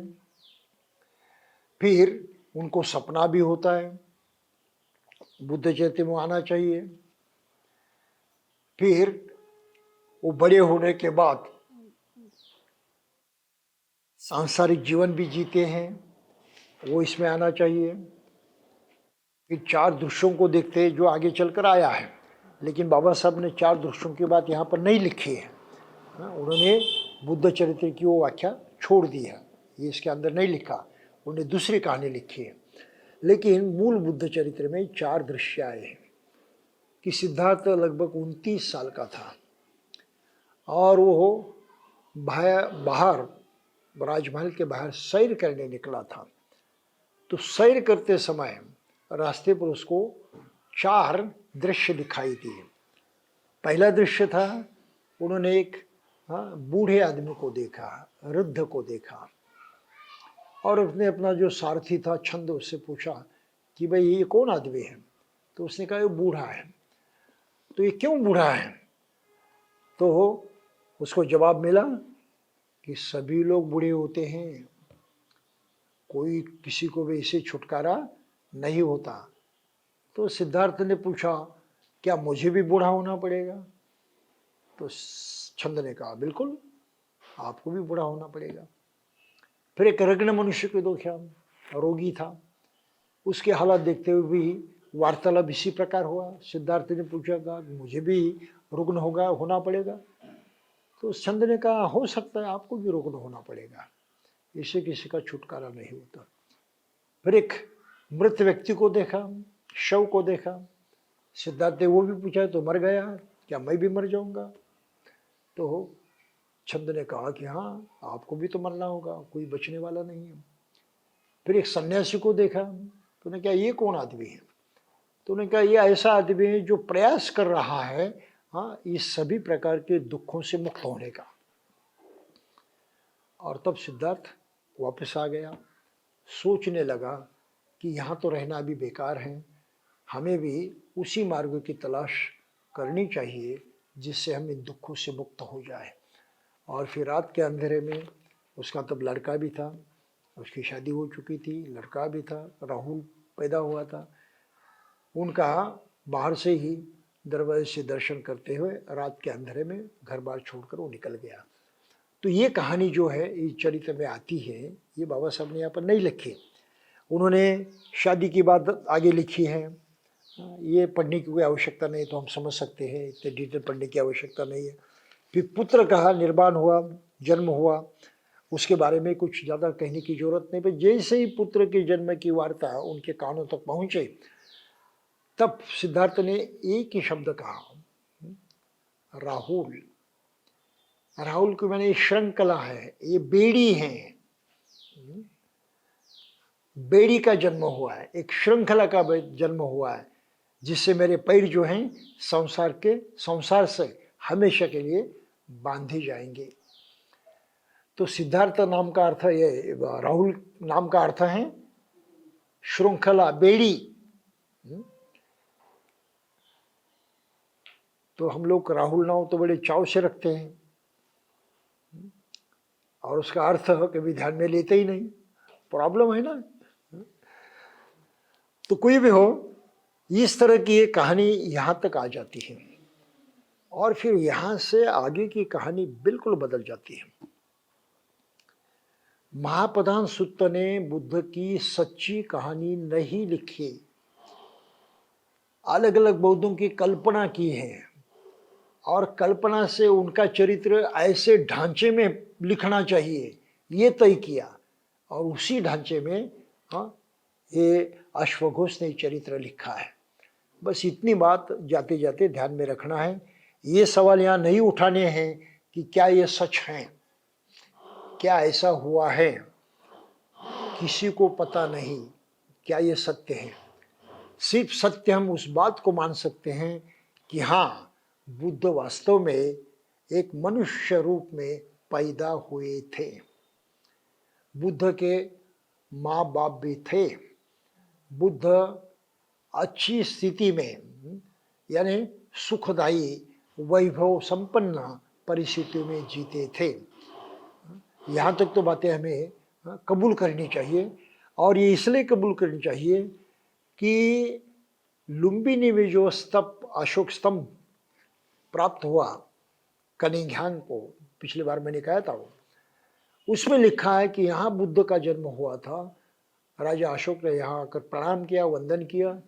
S1: फिर उनको सपना भी होता है, बुद्ध चरित्र में आना चाहिए। फिर वो बड़े होने के बाद सांसारिक जीवन भी जीते हैं, वो इसमें आना चाहिए। फिर 4 दृश्यों को देखते हैं जो आगे चलकर आया है, लेकिन बाबा साहब ने 4 दृश्यों की बात यहाँ पर नहीं लिखी है। उन्होंने बुद्ध चरित्र की वो व्याख्या छोड़ दी है, ये इसके अंदर नहीं लिखा, उन्होंने दूसरी कहानी लिखी है। लेकिन मूल बुद्ध चरित्र में 4 दृश्य आए हैं कि सिद्धार्थ लगभग 29 साल का था और वो बाहर राजमहल के बाहर सैर करने निकला था। तो सैर करते समय रास्ते पर उसको 4 दृश्य दिखाई दिए। पहला दृश्य था, उन्होंने एक बूढ़े आदमी को देखा, वृद्ध को देखा, और उसने अपना जो सारथी था छंद उससे पूछा कि भाई ये कौन आदमी है? तो उसने कहा ये बूढ़ा है। तो ये क्यों बूढ़ा है? तो उसको जवाब मिला कि सभी लोग बूढ़े होते हैं, कोई किसी को भी इससे छुटकारा नहीं होता। तो सिद्धार्थ ने पूछा क्या मुझे भी बूढ़ा होना पड़ेगा? तो छंद ने कहा बिल्कुल, आपको भी बूढ़ा होना पड़ेगा। फिर एक रग्न मनुष्य को देखा, रोगी था, उसके हालात देखते हुए भी वार्तालाप इसी प्रकार हुआ। सिद्धार्थ ने पूछा, कहा मुझे भी रुग्ण होना पड़ेगा? तो उस छंद ने कहा हो सकता है आपको भी रुग्ण होना पड़ेगा, इससे किसी का छुटकारा नहीं होता। फिर एक मृत व्यक्ति को देखा, शव को देखा। सिद्धार्थ ने वो भी पूछा तो मर गया, क्या मैं भी मर जाऊंगा? तो छंद ने कहा कि हाँ आपको भी तो मरना होगा, कोई बचने वाला नहीं है। फिर एक सन्यासी को देखा तो उन्हें कहा ये कौन आदमी है? तो उन्हें कहा ये ऐसा आदमी है जो प्रयास कर रहा है हाँ इस सभी प्रकार के दुखों से मुक्त होने का। और तब सिद्धार्थ वापस आ गया, सोचने लगा कि यहाँ तो रहना अभी बेकार है, हमें भी उसी मार्ग की तलाश करनी चाहिए जिससे हम इन दुखों से मुक्त हो जाए। और फिर रात के अंधेरे में उसका तब लड़का भी था, उसकी शादी हो चुकी थी, लड़का भी था, राहुल पैदा हुआ था। उनका बाहर से ही दरवाजे से दर्शन करते हुए रात के अंधेरे में घर बार छोड़कर वो निकल गया। तो ये कहानी जो है इस चरित्र में आती है, ये बाबा साहब ने यहाँ पर नहीं लिखी, उन्होंने शादी की बात आगे लिखी है। ये पढ़ने की कोई आवश्यकता नहीं, तो हम समझ सकते हैं, इतने डिटेल पढ़ने की आवश्यकता नहीं है। फिर पुत्र का निर्माण हुआ, जन्म हुआ, उसके बारे में कुछ ज़्यादा कहने की जरूरत नहीं। पर जैसे ही पुत्र के जन्म की वार्ता उनके कानों तक पहुँचे तब सिद्धार्थ ने एक ही शब्द कहा, राहुल। राहुल की मैंने श्रृंखला है, ये बेड़ी है, बेड़ी का जन्म हुआ है, एक श्रृंखला का जन्म हुआ है जिससे मेरे पैर जो हैं संसार से हमेशा के लिए बांधे जाएंगे। तो सिद्धार्थ नाम का अर्थ, ये राहुल नाम का अर्थ है श्रृंखला, बेड़ी। तो हम लोग राहुल नाम तो बड़े चाव से रखते हैं और उसका अर्थ कभी ध्यान में लेते ही नहीं, प्रॉब्लम है ना। तो कोई भी हो, इस तरह की एक कहानी यहाँ तक आ जाती है और फिर यहाँ से आगे की कहानी बिल्कुल बदल जाती है। महाप्रधान सुत्त ने बुद्ध की सच्ची कहानी नहीं लिखी, अलग अलग बौद्धों की कल्पना की है और कल्पना से उनका चरित्र ऐसे ढांचे में लिखना चाहिए ये तय किया और उसी ढांचे में हाँ ये अश्वघोष ने चरित्र लिखा है। बस इतनी बात जाते जाते ध्यान में रखना है। ये सवाल यहाँ नहीं उठाने हैं कि क्या ये सच है, क्या ऐसा हुआ है, किसी को पता नहीं क्या ये सत्य है। सिर्फ सत्य हम उस बात को मान सकते हैं कि हाँ बुद्ध वास्तव में एक मनुष्य रूप में पैदा हुए थे। बुद्ध के माँ बाप भी थे। बुद्ध अच्छी स्थिति में यानी सुखदायी वैभव संपन्न परिस्थितियों में जीते थे। यहाँ तक तो बातें हमें कबूल करनी चाहिए और ये इसलिए कबूल करनी चाहिए कि लुम्बिनी में जो अशोक स्तंभ प्राप्त हुआ कनिंघांग को, पिछली बार मैंने कहा था, वो उसमें लिखा है कि यहाँ बुद्ध का जन्म हुआ था। राजा अशोक ने यहाँ आकर प्रणाम किया, वंदन किया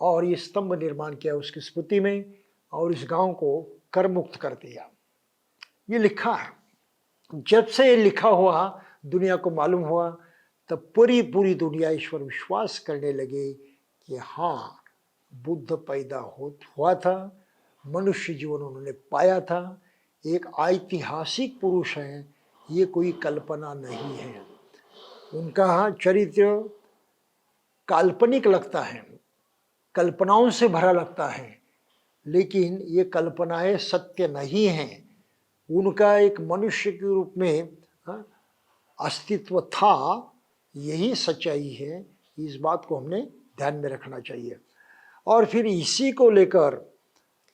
S1: और ये स्तंभ निर्माण किया उसकी स्मृति में और इस गांव को कर मुक्त कर दिया। ये लिखा है। जब से ये लिखा हुआ दुनिया को मालूम हुआ तब पूरी दुनिया ईश्वर विश्वास करने लगे कि हाँ बुद्ध पैदा हुआ था, मनुष्य जीवन उन्होंने पाया था, एक ऐतिहासिक पुरुष है, ये कोई कल्पना नहीं है। उनका चरित्र काल्पनिक लगता है, कल्पनाओं से भरा लगता है, लेकिन ये कल्पनाएं सत्य नहीं हैं। उनका एक मनुष्य के रूप में अस्तित्व था, यही सच्चाई है। इस बात को हमने ध्यान में रखना चाहिए। और फिर इसी को लेकर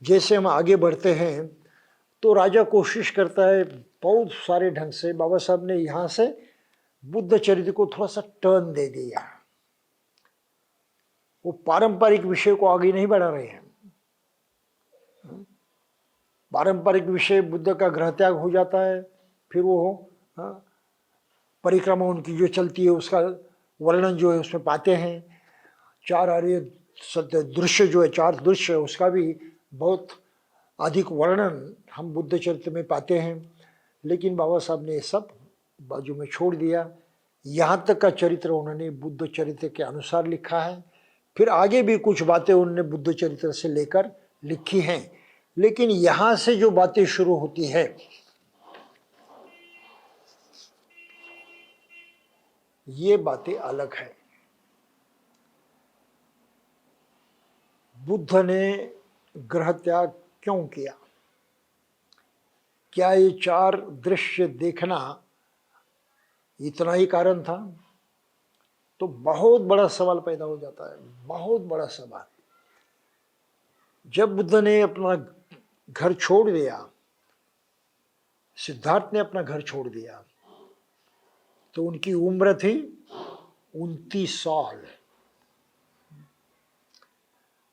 S1: जैसे हम आगे बढ़ते हैं तो राजा कोशिश करता है बहुत सारे ढंग से। बाबा साहब ने यहाँ से बुद्ध चरित्र को थोड़ा सा टर्न दे दिया, वो पारंपरिक विषय को आगे नहीं बढ़ा रहे हैं। पारंपरिक विषय बुद्ध का गृह त्याग हो जाता है, फिर वो परिक्रमा उनकी जो चलती है उसका वर्णन जो है उसमें पाते हैं। चार आर्य सत्य दृश्य जो है, चार दृश्य, उसका भी बहुत अधिक वर्णन हम बुद्ध चरित्र में पाते हैं। लेकिन बाबा साहब ने ये सब बाजू में छोड़ दिया। यहाँ तक का चरित्र उन्होंने बुद्ध चरित्र के अनुसार लिखा है, फिर आगे भी कुछ बातें उन्होंने बुद्ध चरित्र से लेकर लिखी हैं, लेकिन यहाँ से जो बातें शुरू होती है ये बातें अलग है। बुद्ध ने ग्रह त्याग क्यों किया? क्या ये 4 दृश्य देखना इतना ही कारण था? तो बहुत बड़ा सवाल पैदा हो जाता है, बहुत बड़ा सवाल। जब बुद्ध ने अपना घर छोड़ दिया, सिद्धार्थ ने अपना घर छोड़ दिया, तो उनकी उम्र थी 29 साल।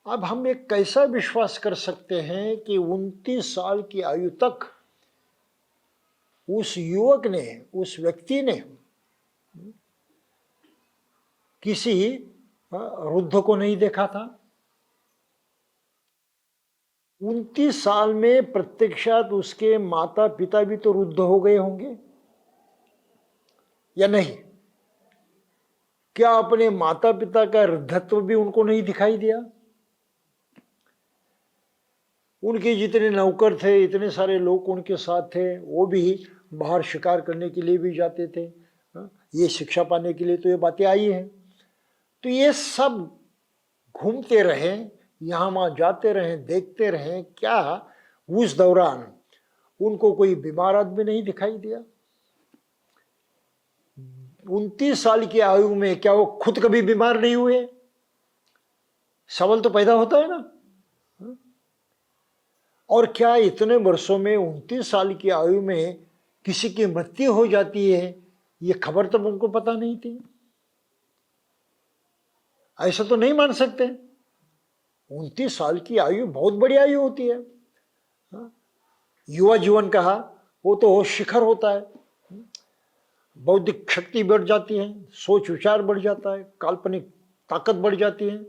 S1: अब हम एक कैसा विश्वास कर सकते हैं कि 29 साल की आयु तक उस युवक ने, उस व्यक्ति ने किसी रुद्ध को नहीं देखा था? 29 साल में प्रत्यक्षात उसके माता पिता भी तो रुद्ध हो गए होंगे या नहीं? क्या अपने माता पिता का वृद्धत्व भी उनको नहीं दिखाई दिया? उनके जितने नौकर थे, इतने सारे लोग उनके साथ थे, वो भी बाहर शिकार करने के लिए भी जाते थे, ये शिक्षा पाने के लिए तो ये बातें आई हैं। तो ये सब घूमते रहे, यहाँ वहाँ जाते रहे, देखते रहे, क्या उस दौरान उनको कोई बीमार आदमी नहीं दिखाई दिया? 29 साल की आयु में क्या वो खुद कभी बीमार नहीं हुए? सवाल तो पैदा होता है ना। और क्या इतने वर्षों में 29 साल की आयु में किसी की मृत्यु हो जाती है, ये खबर तब उनको पता नहीं थी? ऐसा तो नहीं मान सकते। 29 साल की आयु बहुत बड़ी आयु होती है। युवा जीवन कहा वो तो शिखर होता है, बौद्धिक शक्ति बढ़ जाती है, सोच विचार बढ़ जाता है, काल्पनिक ताकत बढ़ जाती है।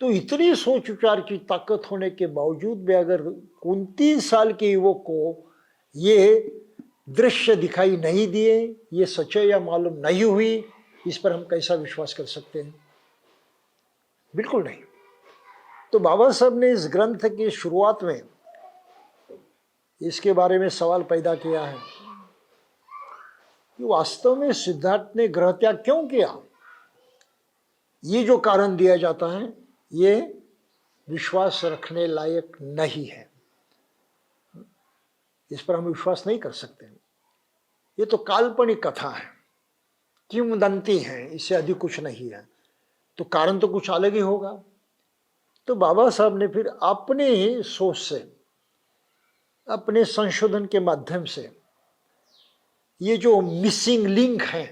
S1: तो इतनी सोच विचार की ताकत होने के बावजूद भी अगर 29 साल के युवक को ये दृश्य दिखाई नहीं दिए, ये सच्चाई या मालूम नहीं हुई, इस पर हम कैसा विश्वास कर सकते हैं? बिल्कुल नहीं। तो बाबा साहब ने इस ग्रंथ की शुरुआत में इसके बारे में सवाल पैदा किया है कि वास्तव में सिद्धार्थ ने गृह त्याग क्यों किया। ये जो कारण दिया जाता है ये विश्वास रखने लायक नहीं है, इस पर हम विश्वास नहीं कर सकते। ये तो काल्पनिक कथा है, किंवदंती है, इससे अधिक कुछ नहीं है। तो कारण तो कुछ अलग ही होगा। तो बाबा साहब ने फिर अपने सोच से, अपने संशोधन के माध्यम से ये जो मिसिंग लिंक है,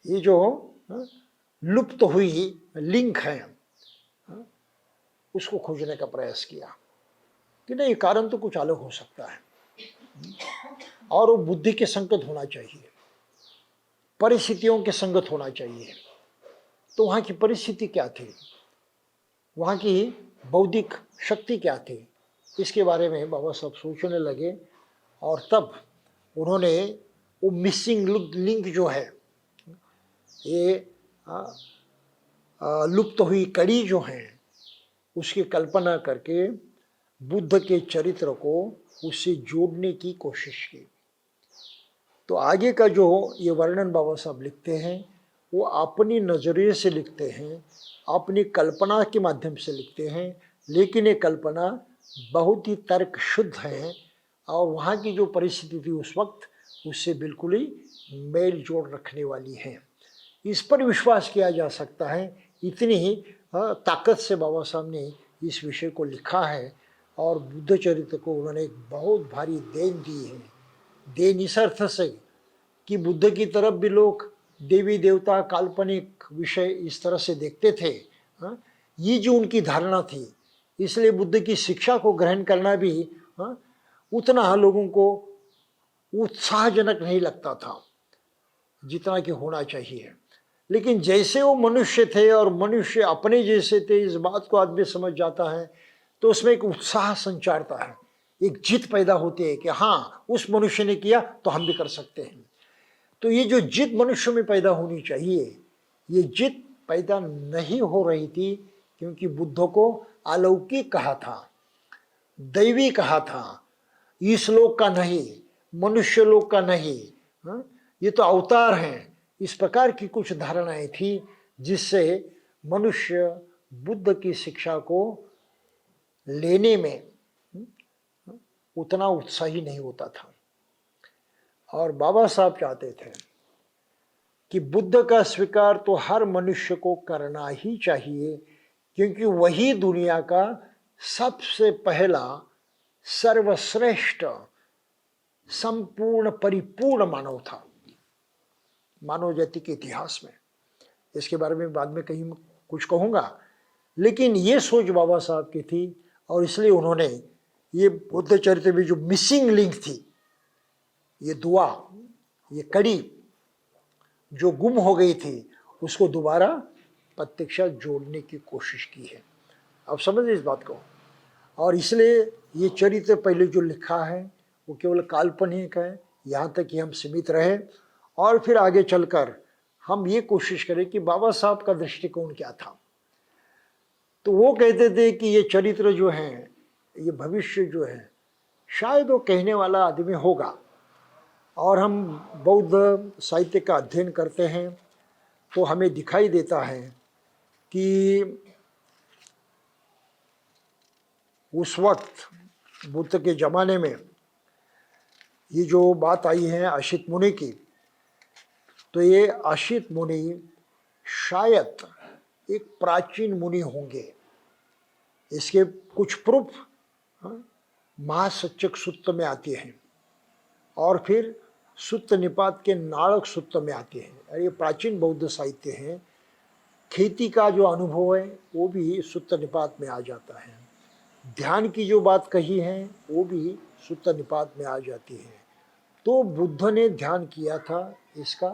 S1: ये जो लुप्त हुई लिंक है, उसको खोजने का प्रयास किया कि नहीं, कारण तो कुछ अलग हो सकता है और वो बुद्धि के संगत होना चाहिए, परिस्थितियों के संगत होना चाहिए। तो वहाँ की परिस्थिति क्या थी, वहाँ की बौद्धिक शक्ति क्या थी, इसके बारे में बाबा साहब सोचने लगे। और तब उन्होंने वो मिसिंग लिंक जो है, ये लुप्त हुई कड़ी जो है, उसकी कल्पना करके बुद्ध के चरित्र को उससे जोड़ने की कोशिश की। तो आगे का जो ये वर्णन बाबा साहब लिखते हैं वो अपनी नज़रिए से लिखते हैं, अपनी कल्पना के माध्यम से लिखते हैं, लेकिन ये कल्पना बहुत ही तर्क शुद्ध है और वहाँ की जो परिस्थिति थी उस वक्त उससे बिल्कुल ही मेल जोड़ रखने वाली है। इस पर विश्वास किया जा सकता है। इतनी ही ताकत से बाबा साहब ने इस विषय को लिखा है और बुद्ध चरित्र को उन्होंने एक बहुत भारी देन दी है। देन इस अर्थ से कि बुद्ध की तरफ भी लोग देवी देवता काल्पनिक विषय इस तरह से देखते थे, ये जो उनकी धारणा थी, इसलिए बुद्ध की शिक्षा को ग्रहण करना भी उतना लोगों को उत्साहजनक नहीं लगता था जितना कि होना चाहिए। लेकिन जैसे वो मनुष्य थे और मनुष्य अपने जैसे थे, इस बात को आदमी समझ जाता है तो उसमें एक उत्साह संचारता है। एक जिद पैदा होती है कि हाँ उस मनुष्य ने किया तो हम भी कर सकते हैं। तो ये जो जिद मनुष्य में पैदा होनी चाहिए, ये जिद पैदा नहीं हो रही थी, क्योंकि बुद्ध को अलौकिक कहा था, दैवी कहा था, इस लोक का नहीं, मनुष्य लोक का नहीं, हाँ? ये तो अवतार हैं। इस प्रकार की कुछ धारणाएं थी जिससे मनुष्य बुद्ध की शिक्षा को लेने में उतना उत्साही नहीं होता था। और बाबा साहब चाहते थे कि बुद्ध का स्वीकार तो हर मनुष्य को करना ही चाहिए, क्योंकि वही दुनिया का सबसे पहला सर्वश्रेष्ठ संपूर्ण परिपूर्ण मानव था मानव जाति के इतिहास में। इसके बारे में बाद में कहीं कुछ कहूँगा, लेकिन ये सोच बाबा साहब की थी, और इसलिए उन्होंने ये बुद्ध चरित्र में जो मिसिंग लिंक थी, ये दुआ, ये कड़ी जो गुम हो गई थी, उसको दोबारा प्रत्यक्षा जोड़ने की कोशिश की है। अब समझिए इस बात को। और इसलिए ये चरित्र पहले जो लिखा है वो केवल काल्पनिक है, यहाँ तक कि हम सीमित रहे, और फिर आगे चलकर हम ये कोशिश करें कि बाबा साहब का दृष्टिकोण क्या था। तो वो कहते थे कि ये चरित्र जो है, ये भविष्य जो है, शायद वो कहने वाला आदमी होगा। और हम बौद्ध साहित्य का अध्ययन करते हैं तो हमें दिखाई देता है कि उस वक्त बुद्ध के ज़माने में ये जो बात आई है अशित मुनि की, तो ये अशित मुनि शायद एक प्राचीन मुनि होंगे। इसके कुछ प्रूफ महासच्चक सूत्र में आती हैं, और फिर सुत्त निपात के नाड़क सूत्र में आते हैं। और ये प्राचीन बौद्ध साहित्य हैं। खेती का जो अनुभव है वो भी सुत्त निपात में आ जाता है। ध्यान की जो बात कही है वो भी सुत्त निपात में आ जाती है। तो बुद्ध ने ध्यान किया था, इसका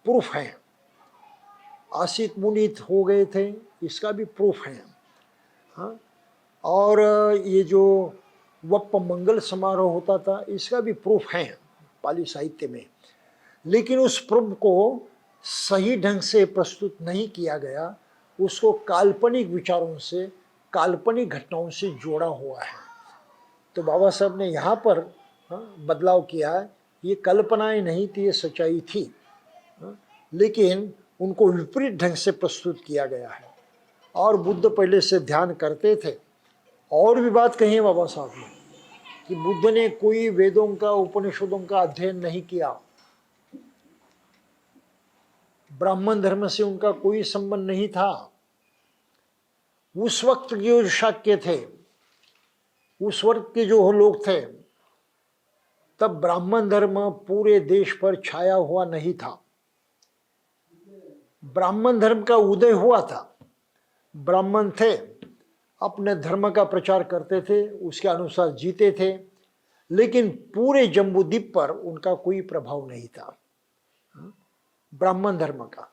S1: प्रूफ है। आसित मुनि हो गए थे, इसका भी प्रूफ है। हाँ, और ये जो वप मंगल समारोह होता था, इसका भी प्रूफ है पाली साहित्य में। लेकिन उस प्रूफ को सही ढंग से प्रस्तुत नहीं किया गया, उसको काल्पनिक विचारों से, काल्पनिक घटनाओं से जोड़ा हुआ है। तो बाबा साहब ने यहाँ पर बदलाव किया है। ये कल्पनाएं नहीं थी, ये सच्चाई थी, लेकिन उनको विपरीत ढंग से प्रस्तुत किया गया है। और बुद्ध पहले से ध्यान करते थे। और भी बात कही है बाबा साहब ने कि बुद्ध ने कोई वेदों का, उपनिषदों का अध्ययन नहीं किया। ब्राह्मण धर्म से उनका कोई संबंध नहीं था। उस वक्त के जो शाक्य थे, उस वर्ग के जो लोग थे, तब ब्राह्मण धर्म पूरे देश पर छाया हुआ नहीं था। ब्राह्मण धर्म का उदय हुआ था। ब्राह्मण थे, अपने धर्म का प्रचार करते थे, उसके अनुसार जीते थे, लेकिन पूरे जम्बूद्वीप पर उनका कोई प्रभाव नहीं था ब्राह्मण धर्म का।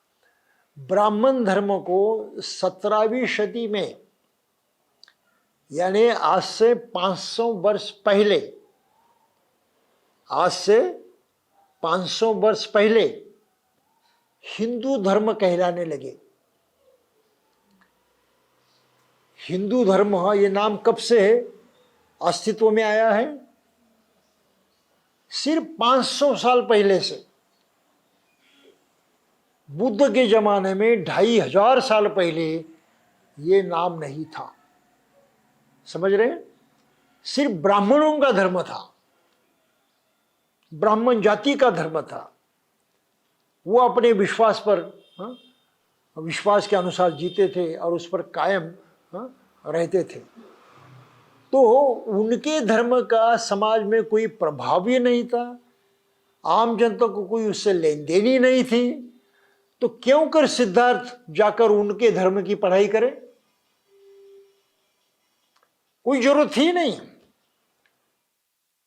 S1: ब्राह्मण धर्म को 17वीं सदी में, यानी आज से 500 वर्ष पहले, आज से 500 वर्ष पहले हिंदू धर्म कहलाने लगे। हिंदू धर्म, ये नाम कब से अस्तित्व में आया है? सिर्फ 500 साल पहले से। बुद्ध के जमाने में 2500 साल पहले ये नाम नहीं था। समझ रहे हैं? सिर्फ ब्राह्मणों का धर्म था, ब्राह्मण जाति का धर्म था। वो अपने विश्वास पर, विश्वास के अनुसार जीते थे और उस पर कायम रहते थे। तो उनके धर्म का समाज में कोई प्रभाव ही नहीं था, आम जनता को कोई उससे लेन देन ही नहीं थी। तो क्यों कर सिद्धार्थ जाकर उनके धर्म की पढ़ाई करे? कोई जरूरत ही नहीं।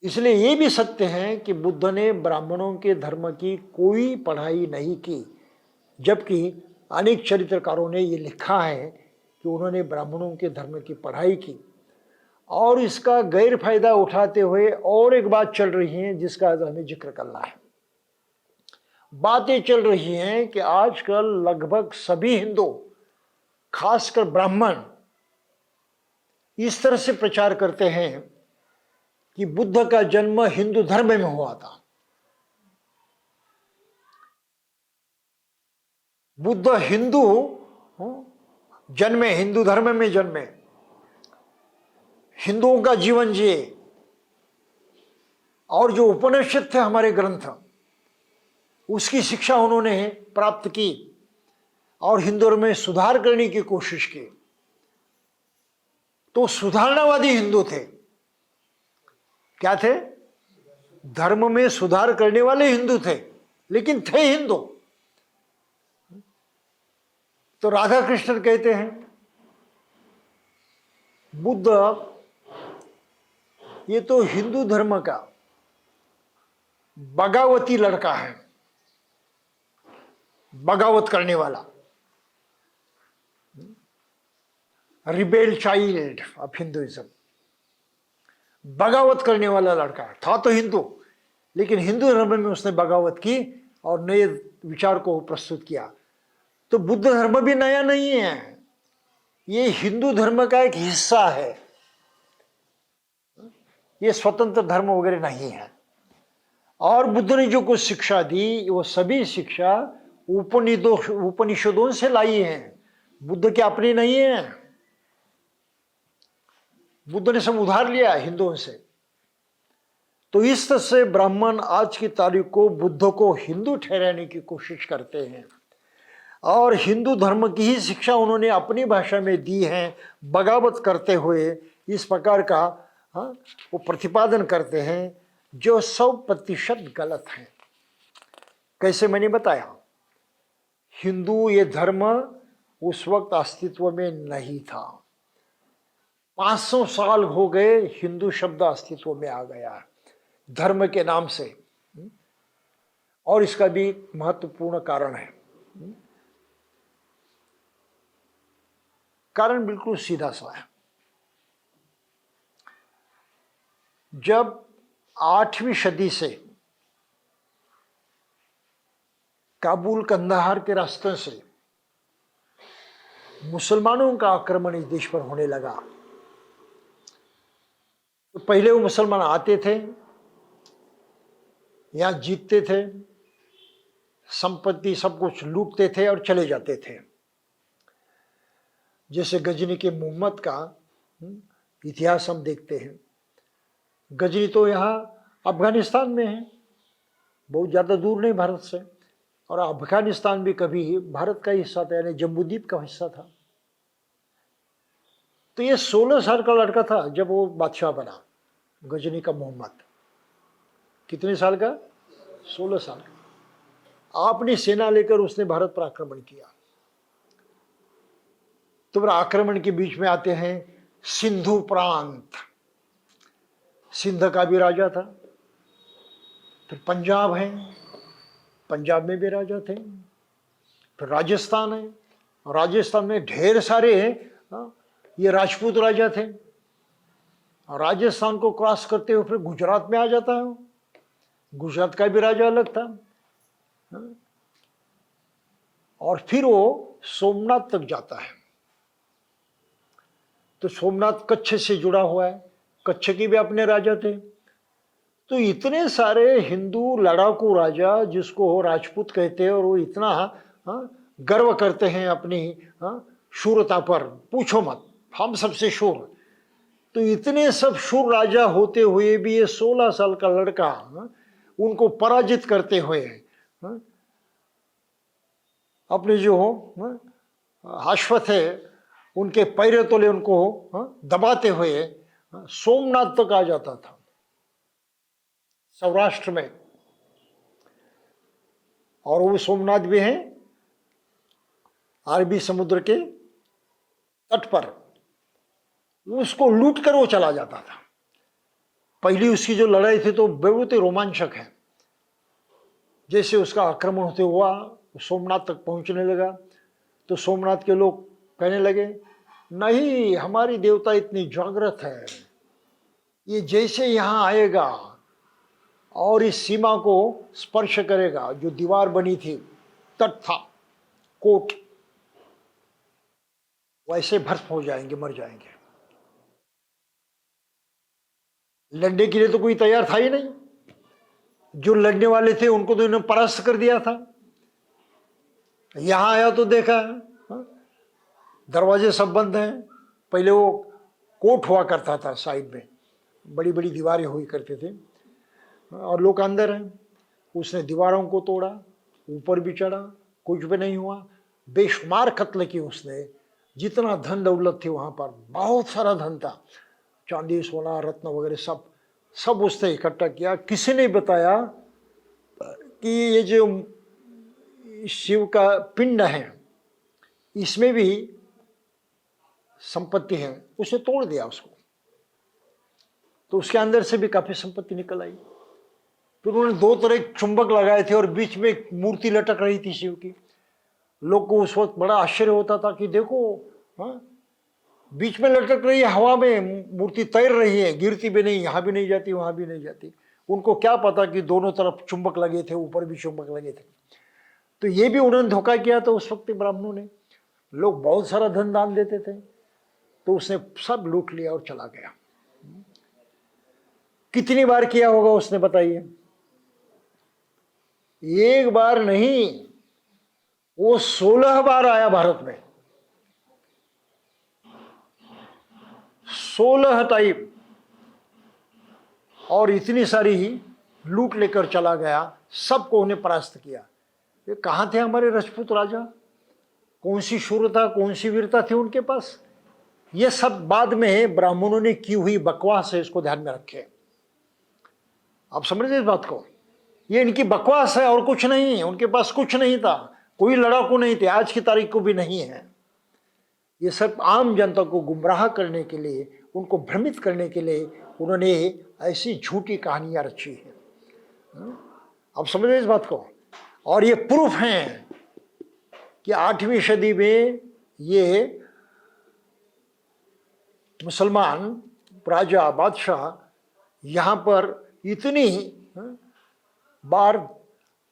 S1: इसलिए ये भी सत्य है कि बुद्ध ने ब्राह्मणों के धर्म की कोई पढ़ाई नहीं की, जबकि अनेक चरित्रकारों ने ये लिखा है कि उन्होंने ब्राह्मणों के धर्म की पढ़ाई की। और इसका गैर फायदा उठाते हुए और एक बात चल रही है जिसका आज हमें जिक्र करना है। बातें चल रही हैं कि आजकल लगभग सभी हिंदू, खासकर ब्राह्मण, इस तरह से प्रचार करते हैं कि बुद्ध का जन्म हिंदू धर्म में हुआ था। बुद्ध हिंदू जन्मे, हिंदू धर्म में जन्मे, हिंदुओं का जीवन जिए, और जो उपनिषद थे हमारे ग्रंथ, उसकी शिक्षा उन्होंने प्राप्त की और हिंदू धर्म में सुधार करने की कोशिश की। तो सुधारणावादी हिंदू थे। क्या थे? धर्म में सुधार करने वाले हिंदू थे, लेकिन थे हिंदू। तो राधा कृष्ण कहते हैं बुद्ध ये तो हिंदू धर्म का बगावती लड़का है, बगावत करने वाला, रिबेल चाइल्ड ऑफ हिंदुइज्म, बगावत करने वाला लड़का था। तो हिंदू, लेकिन हिंदू धर्म में उसने बगावत की और नए विचार को प्रस्तुत किया। तो बुद्ध धर्म भी नया नहीं है, ये हिंदू धर्म का एक हिस्सा है, ये स्वतंत्र धर्म वगैरह नहीं है। और बुद्ध ने जो कुछ शिक्षा दी वो सभी शिक्षा उपनिषदों से लाई है, बुद्ध के अपने नहीं है। बुद्ध ने सब उधार लिया हिंदुओं से। तो इस तरह से ब्राह्मण आज की तारीख को बुद्ध को हिंदू ठहराने की कोशिश करते हैं और हिंदू धर्म की ही शिक्षा उन्होंने अपनी भाषा में दी है, बगावत करते हुए इस प्रकार का वो प्रतिपादन करते हैं जो 100% गलत है। कैसे? मैंने बताया, हिंदू ये धर्म उस वक्त अस्तित्व में नहीं था। 500 साल हो गए हिंदू शब्द अस्तित्व में आ गया धर्म के नाम से, और इसका भी महत्वपूर्ण कारण है। कारण बिल्कुल सीधा सा है। जब 8वीं सदी से काबुल कंदाहार के रास्ते से मुसलमानों का आक्रमण इस देश पर होने लगा, तो पहले वो मुसलमान आते थे, यहां जीतते थे, संपत्ति सब कुछ लूटते थे और चले जाते थे। जैसे गजनी के मोहम्मद का इतिहास हम देखते हैं। गजनी तो यहाँ अफगानिस्तान में है, बहुत ज़्यादा दूर नहीं भारत से, और अफगानिस्तान भी कभी भारत का हिस्सा था, यानी जम्बूद्वीप का हिस्सा था। तो ये 16 साल का लड़का था जब वो बादशाह बना, गजनी का मोहम्मद। कितने साल का? 16 साल का। अपनी सेना लेकर उसने भारत पर आक्रमण किया। तो आक्रमण के बीच में आते हैं सिंधु प्रांत, सिंध का भी राजा था। फिर पंजाब है, पंजाब में भी राजा थे। फिर राजस्थान है, और राजस्थान में ढेर सारे ये राजपूत राजा थे। और राजस्थान को क्रॉस करते हुए फिर गुजरात में आ जाता है। गुजरात का भी राजा अलग था। और फिर वो सोमनाथ तक जाता है। तो सोमनाथ कच्छ से जुड़ा हुआ है, कच्छ के भी अपने राजा थे। तो इतने सारे हिंदू लड़ाकू राजा जिसको राजपूत कहते हैं, और वो इतना गर्व करते हैं अपनी शूरता पर, पूछो मत, हम सबसे शूर। तो इतने सब शूर राजा होते हुए भी ये 16 साल का लड़का उनको पराजित करते हुए अपने जो अश्वत्थ है उनके पैरों तले उनको दबाते हुए सोमनाथ तक आ जाता था, सौराष्ट्र में। और वो सोमनाथ भी है अरबी समुद्र के तट पर। उसको लूट कर वो चला जाता था। पहली उसकी जो लड़ाई थी तो बहुत ही रोमांचक है। जैसे उसका आक्रमण होते हुआ सोमनाथ तक पहुंचने लगा, तो सोमनाथ के लोग कहने लगे, नहीं, हमारी देवता इतनी जागृत है, ये जैसे यहाँ आएगा और इस सीमा को स्पर्श करेगा, जो दीवार बनी थी, तट था, कोट, वैसे भस्म हो जाएंगे, मर जाएंगे। लड़ने के लिए तो कोई तैयार था ही नहीं। जो लड़ने वाले थे उनको तो इन्होंने परास्त कर दिया था। यहां आया तो देखा, हाँ, दरवाजे सब बंद हैं। पहले वो कोट हुआ करता था साइड में, बड़ी बड़ी दीवारें हुई करते थे, और लोग अंदर हैं। उसने दीवारों को तोड़ा, ऊपर भी चढ़ा, कुछ भी नहीं हुआ। बेशुमार कत्ल किए उसने। जितना धन दौलत थी वहां पर, बहुत सारा धन था, चांदी सोना रत्न वगैरह सब सब उसने इकट्ठा किया। किसी ने बताया कि ये जो शिव का पिंड है इसमें भी संपत्ति है, उसे तोड़ दिया उसको, तो उसके अंदर से भी काफी संपत्ति निकल आई। फिर उन्होंने दो तरह चुंबक लगाए थे और बीच में एक मूर्ति लटक रही थी शिव की। लोग को उस वक्त बड़ा आश्चर्य होता था कि देखो, हाँ, बीच में लटक रही है, हवा में मूर्ति तैर रही है, गिरती भी नहीं, यहां भी नहीं जाती वहां भी नहीं जाती। उनको क्या पता कि दोनों तरफ चुंबक लगे थे, ऊपर भी चुंबक लगे थे। तो ये भी उन्होंने धोखा किया था उस वक्त ब्राह्मणों ने। लोग बहुत सारा धन दान देते थे, तो उसने सब लूट लिया और चला गया। कितनी बार किया होगा उसने, बताइए? एक बार नहीं, वो 16 बार आया भारत में, 16 टाइम, और इतनी सारी लूट लेकर चला गया, सबको उन्हें परास्त किया। ये कहां थे हमारे राजपूत राजा? कौन सी शूरता, कौन सी वीरता थी उनके पास? ये सब बाद में ब्राह्मणों ने की हुई बकवास है, इसको ध्यान में रखें। आप समझ रहे इस बात को? ये इनकी बकवास है और कुछ नहीं। उनके पास कुछ नहीं था, कोई लड़ाकू नहीं थे, आज की तारीख को भी नहीं है। ये सब आम जनता को गुमराह करने के लिए, उनको भ्रमित करने के लिए उन्होंने ऐसी झूठी कहानियां रची है। आप समझ रहे इस बात को? और ये प्रूफ है कि 8वीं सदी में ये मुसलमान राजा बादशाह यहां पर इतनी बार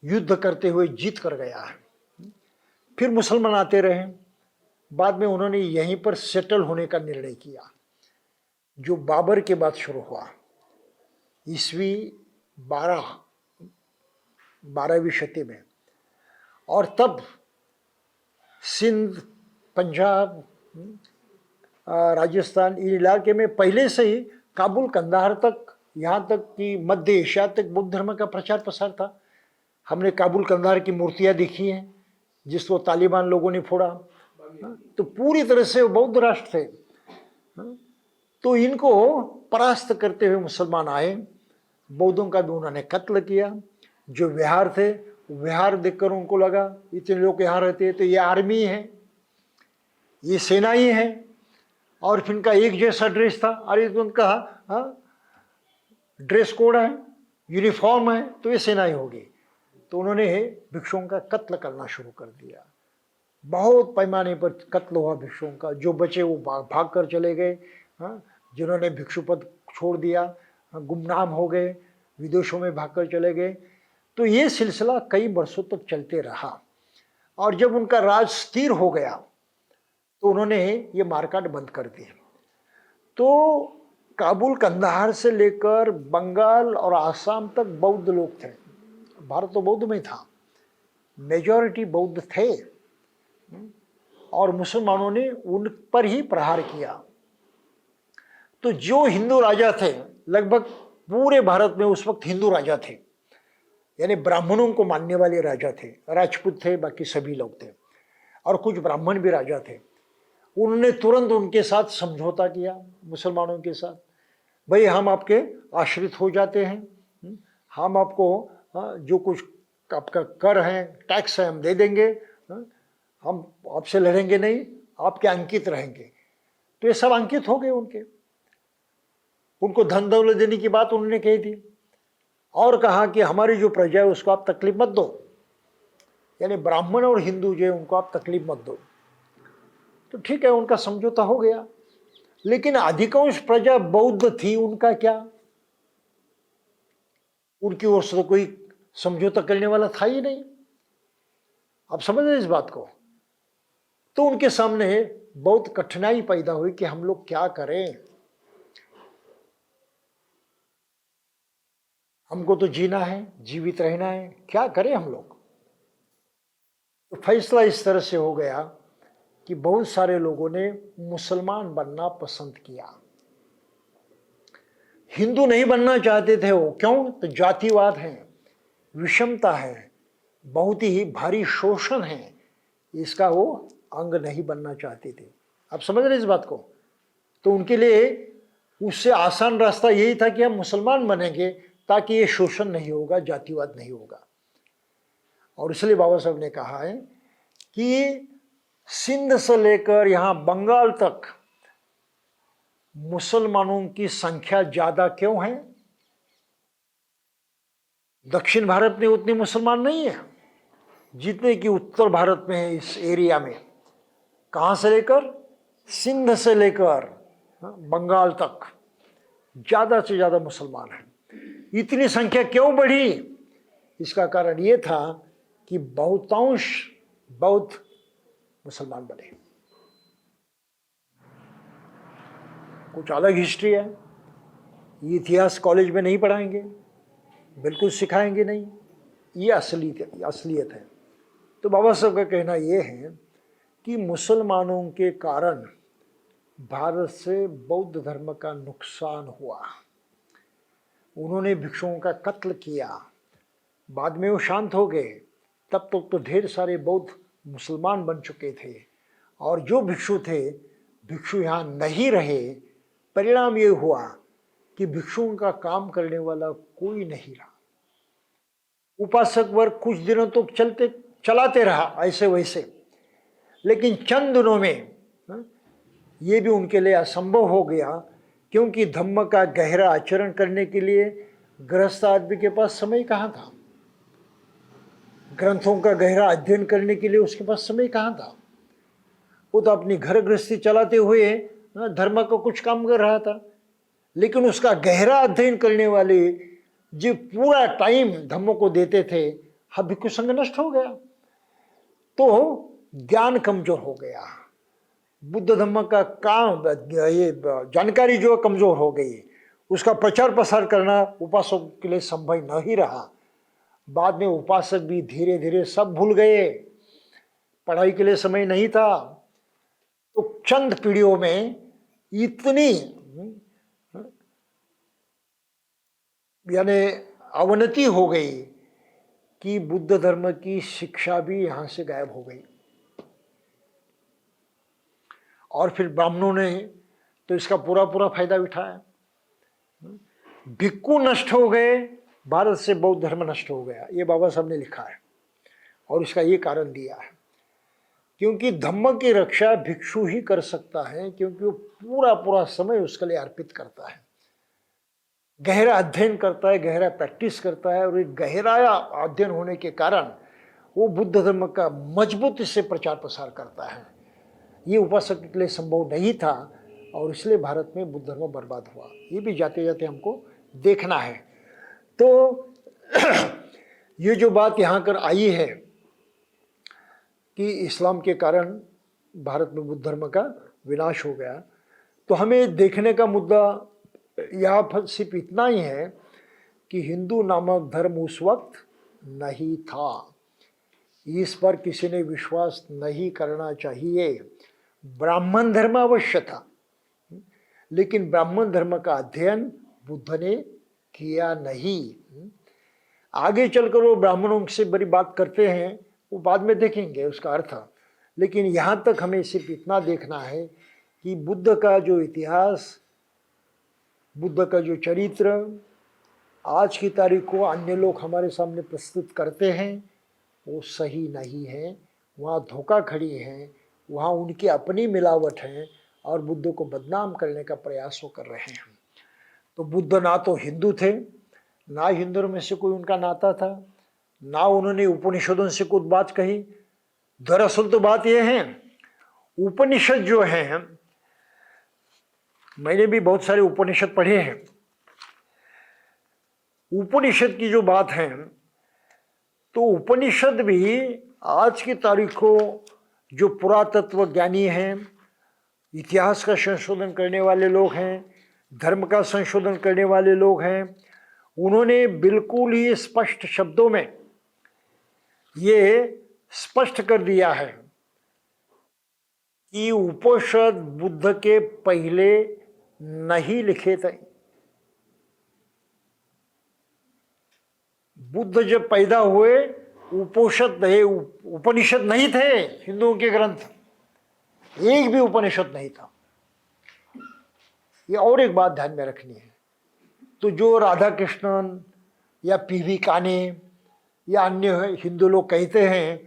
S1: युद्ध करते हुए जीत कर गया है। फिर मुसलमान आते रहे, बाद में उन्होंने यहीं पर सेटल होने का निर्णय किया, जो बाबर के बाद शुरू हुआ, ईस्वी 12वीं शती में। और तब सिंध, पंजाब, राजस्थान, इन इलाके में पहले से ही काबुल कंधार तक, यहाँ तक कि मध्य एशिया तक बौद्ध धर्म का प्रचार प्रसार था। हमने काबुल कंधार की मूर्तियां देखी हैं जिसको तालिबान लोगों ने फोड़ा। तो पूरी तरह से वो बौद्ध राष्ट्र थे। तो इनको परास्त करते हुए मुसलमान आए, बौद्धों का भी उन्होंने कत्ल किया। जो विहार थे, विहार देखकर उनको लगा इतने लोग यहाँ रहते हैं तो ये आर्मी है, ये सेना ही है, और फिर इनका एक जैसा ड्रेस था। अरे तो उनका ड्रेस कोड है, यूनिफॉर्म है, तो ये सेना ही होगी। तो उन्होंने भिक्षुओं का कत्ल करना शुरू कर दिया। बहुत पैमाने पर कत्ल हुआ भिक्षुओं का। जो बचे वो भाग कर चले गए, जिन्होंने भिक्षु पद छोड़ दिया गुमनाम हो गए, विदेशों में भागकर चले गए। तो ये सिलसिला कई वर्षों तक चलते रहा, और जब उनका राज स्थिर हो गया तो उन्होंने ये मारकाट बंद कर दी। तो काबुल कंधार से लेकर बंगाल और आसाम तक बौद्ध लोग थे। भारत तो बौद्ध में था, मेजॉरिटी बौद्ध थे, और मुसलमानों ने उन पर ही प्रहार किया। तो जो हिंदू राजा थे, लगभग पूरे भारत में उस वक्त हिंदू राजा थे, यानी ब्राह्मणों को मानने वाले राजा थे। राजपूत थे, बाकी सभी लोग थे, और कुछ ब्राह्मण भी राजा थे। उन्होंने तुरंत उनके साथ समझौता किया, मुसलमानों के साथ। भाई हम आपके आश्रित हो जाते हैं, हम आपको जो कुछ आपका कर है, टैक्स है, हम दे देंगे, हम आपसे लड़ेंगे नहीं, आपके अंकित रहेंगे। तो ये सब अंकित हो गए उनके। उनको धन दौलत देने की बात उन्होंने कही थी, और कहा कि हमारी जो प्रजा है उसको आप तकलीफ मत दो, यानी ब्राह्मण और हिंदू जो है उनको आप तकलीफ मत दो। तो ठीक है, उनका समझौता हो गया। लेकिन अधिकांश प्रजा बौद्ध थी, उनका क्या? उनकी ओर से तो कोई समझौता करने वाला था ही नहीं। आप समझ रहे इस बात को? तो उनके सामने बहुत कठिनाई पैदा हुई कि हम लोग क्या करें, हमको तो जीना है, जीवित रहना है, क्या करें हम लोग। तो फैसला इस तरह से हो गया कि बहुत सारे लोगों ने मुसलमान बनना पसंद किया। हिंदू नहीं बनना चाहते थे वो, क्यों? तो जातिवाद है, विषमता है, बहुत ही भारी शोषण है, इसका वो अंग नहीं बनना चाहते थे। आप समझ रहे इस बात को? तो उनके लिए उससे आसान रास्ता यही था कि हम मुसलमान बनेंगे ताकि ये शोषण नहीं होगा, जातिवाद नहीं होगा। और इसलिए बाबा साहब ने कहा है कि सिंध से लेकर यहां बंगाल तक मुसलमानों की संख्या ज्यादा क्यों है? दक्षिण भारत में उतने मुसलमान नहीं है जितने कि उत्तर भारत में है। इस एरिया में कहां से लेकर, सिंध से लेकर बंगाल तक ज्यादा से ज्यादा मुसलमान हैं। इतनी संख्या क्यों बढ़ी? इसका कारण यह था कि बहुतांश बौद्ध मुसलमान बने। कुछ अलग हिस्ट्री है, ये इतिहास कॉलेज में नहीं पढ़ाएंगे, बिल्कुल सिखाएंगे नहीं, ये असलियत है। तो बाबा साहब का कहना यह है कि मुसलमानों के कारण भारत से बौद्ध धर्म का नुकसान हुआ। उन्होंने भिक्षुओं का कत्ल किया, बाद में वो शांत हो गए। तब तक तो ढेर सारे बौद्ध मुसलमान बन चुके थे, और जो भिक्षु थे, भिक्षु यहाँ नहीं रहे। परिणाम ये हुआ कि भिक्षुओं का काम करने वाला कोई नहीं रहा। उपासक वर्ग कुछ दिनों तक चलाते रहा ऐसे वैसे, लेकिन चंद दिनों में ये भी उनके लिए असंभव हो गया, क्योंकि धम्म का गहरा आचरण करने के लिए गृहस्थ आदमी के पास समय कहाँ था? ग्रंथों का गहरा अध्ययन करने के लिए उसके पास समय कहाँ था? वो तो अपनी घर गृहस्थी चलाते हुए धर्म का कुछ काम कर रहा था, लेकिन उसका गहरा अध्ययन करने वाले जो पूरा टाइम धम्म को देते थे, हाँ, भिक्षु संघ नष्ट हो गया। तो ज्ञान कमजोर हो गया, बुद्ध धम्म का काम, ये जानकारी जो कमजोर हो गई, उसका प्रचार प्रसार करना उपासकों के लिए संभव नहीं रहा। बाद में उपासक भी धीरे धीरे सब भूल गए, पढ़ाई के लिए समय नहीं था। तो चंद पीढ़ियों में इतनी यानी अवनति हो गई कि बुद्ध धर्म की शिक्षा भी यहां से गायब हो गई। और फिर ब्राह्मणों ने तो इसका पूरा पूरा फायदा उठाया। भिक्खु नष्ट हो गए, भारत से बौद्ध धर्म नष्ट हो गया। ये बाबा साहब ने लिखा है, और इसका ये कारण दिया है, क्योंकि धम्म की रक्षा भिक्षु ही कर सकता है, क्योंकि वो पूरा पूरा समय उसके लिए अर्पित करता है, गहरा अध्ययन करता है, गहरा प्रैक्टिस करता है। और एक गहरा अध्ययन होने के कारण वो बुद्ध धर्म का मजबूती से प्रचार प्रसार करता है। ये उपासक के लिए संभव नहीं था, और इसलिए भारत में बुद्ध धर्म बर्बाद हुआ। ये भी जाते जाते हमको देखना है। तो ये जो बात यहाँ कर आई है कि इस्लाम के कारण भारत में बुद्ध धर्म का विनाश हो गया, तो हमें देखने का मुद्दा यहाँ पर सिर्फ इतना ही है कि हिंदू नामक धर्म उस वक्त नहीं था। इस पर किसी ने विश्वास नहीं करना चाहिए। ब्राह्मण धर्म अवश्य था, लेकिन ब्राह्मण धर्म का अध्ययन बुद्ध ने किया नहीं। आगे चलकर वो ब्राह्मणों से बड़ी बात करते हैं, वो बाद में देखेंगे उसका अर्थ। लेकिन यहाँ तक हमें सिर्फ इतना देखना है कि बुद्ध का जो इतिहास, बुद्ध का जो चरित्र आज की तारीख को अन्य लोग हमारे सामने प्रस्तुत करते हैं, वो सही नहीं है। वहाँ धोखाधड़ी है, वहाँ उनकी अपनी मिलावट है, और बुद्ध को बदनाम करने का प्रयास वो कर रहे हैं। तो बुद्ध ना तो हिंदू थे, ना हिंदुओं में से कोई उनका नाता था, ना उन्होंने उपनिषदों से कुछ बात कही। दरअसल तो बात यह है, उपनिषद जो है मैंने भी बहुत सारे उपनिषद पढ़े हैं। उपनिषद की जो बात है, तो उपनिषद भी आज की तारीख को जो पुरातत्व ज्ञानी हैं, इतिहास का संशोधन करने वाले लोग हैं, धर्म का संशोधन करने वाले लोग हैं, उन्होंने बिल्कुल ही स्पष्ट शब्दों में ये स्पष्ट कर दिया है कि उपनिषद बुद्ध के पहले नहीं लिखे थे। बुद्ध जब पैदा हुए उपनिषद नहीं थे। हिंदुओं के ग्रंथ एक भी उपनिषद नहीं था। ये और एक बात ध्यान में रखनी है। तो जो राधा कृष्णन या पीवी काने या अन्य हिंदू लोग कहते हैं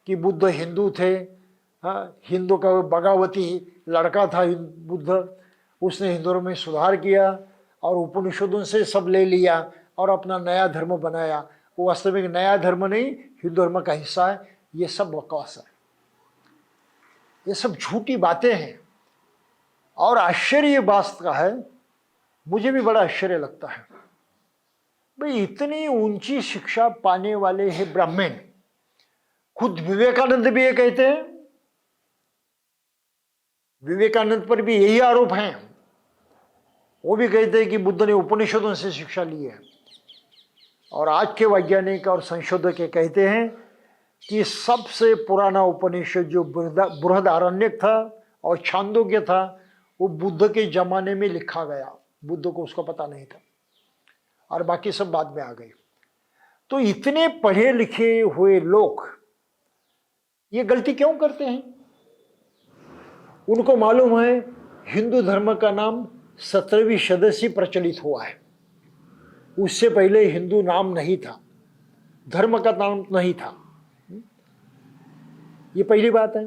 S1: कि बुद्ध हिंदू थे, हाँ, हिंदू का बगावती लड़का था बुद्ध, उसने हिंदुओं में सुधार किया और उपनिषदों से सब ले लिया और अपना नया धर्म बनाया। वो वास्तविक नया धर्म नहीं, हिंदू धर्म का हिस्सा है। ये सब बकवास है, ये सब झूठी बातें हैं। और आश्चर्य बात का है, मुझे भी बड़ा आश्चर्य लगता है, भाई इतनी ऊंची शिक्षा पाने वाले हैं ब्राह्मण। खुद विवेकानंद भी ये कहते हैं, विवेकानंद पर भी यही आरोप है। वो भी कहते हैं कि बुद्ध ने उपनिषदों से शिक्षा ली है। और आज के वैज्ञानिक और संशोधक कहते हैं कि सबसे पुराना उपनिषद जो बृहदारण्यक था और छांदोग्य था, वो बुद्ध के जमाने में लिखा गया। बुद्ध को उसका पता नहीं था और बाकी सब बाद में आ गए। तो इतने पढ़े लिखे हुए लोग ये गलती क्यों करते हैं? उनको मालूम है हिंदू धर्म का नाम 17वीं सदी से प्रचलित हुआ है। उससे पहले हिंदू नाम नहीं था, धर्म का नाम नहीं था। ये पहली बात है।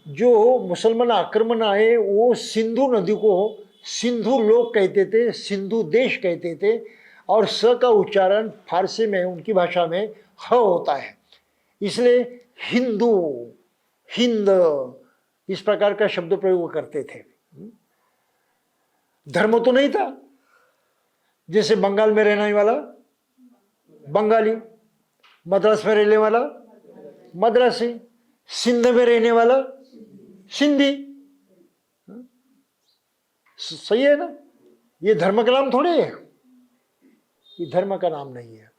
S1: जो मुसलमान आक्रमण आए वो सिंधु नदी को सिंधु लोग कहते थे, सिंधु देश कहते थे, और स का उच्चारण फारसी में उनकी भाषा में ह होता है, इसलिए हिंदू, हिंद इस प्रकार का शब्द प्रयोग करते थे। धर्म तो नहीं था। जैसे बंगाल में रहने वाला बंगाली, मद्रास में रहने वाला मद्रासी, सिंध में रहने वाला सिंधी। सही है ना? ये धर्म का नाम थोड़े है, ये धर्म का नाम नहीं है।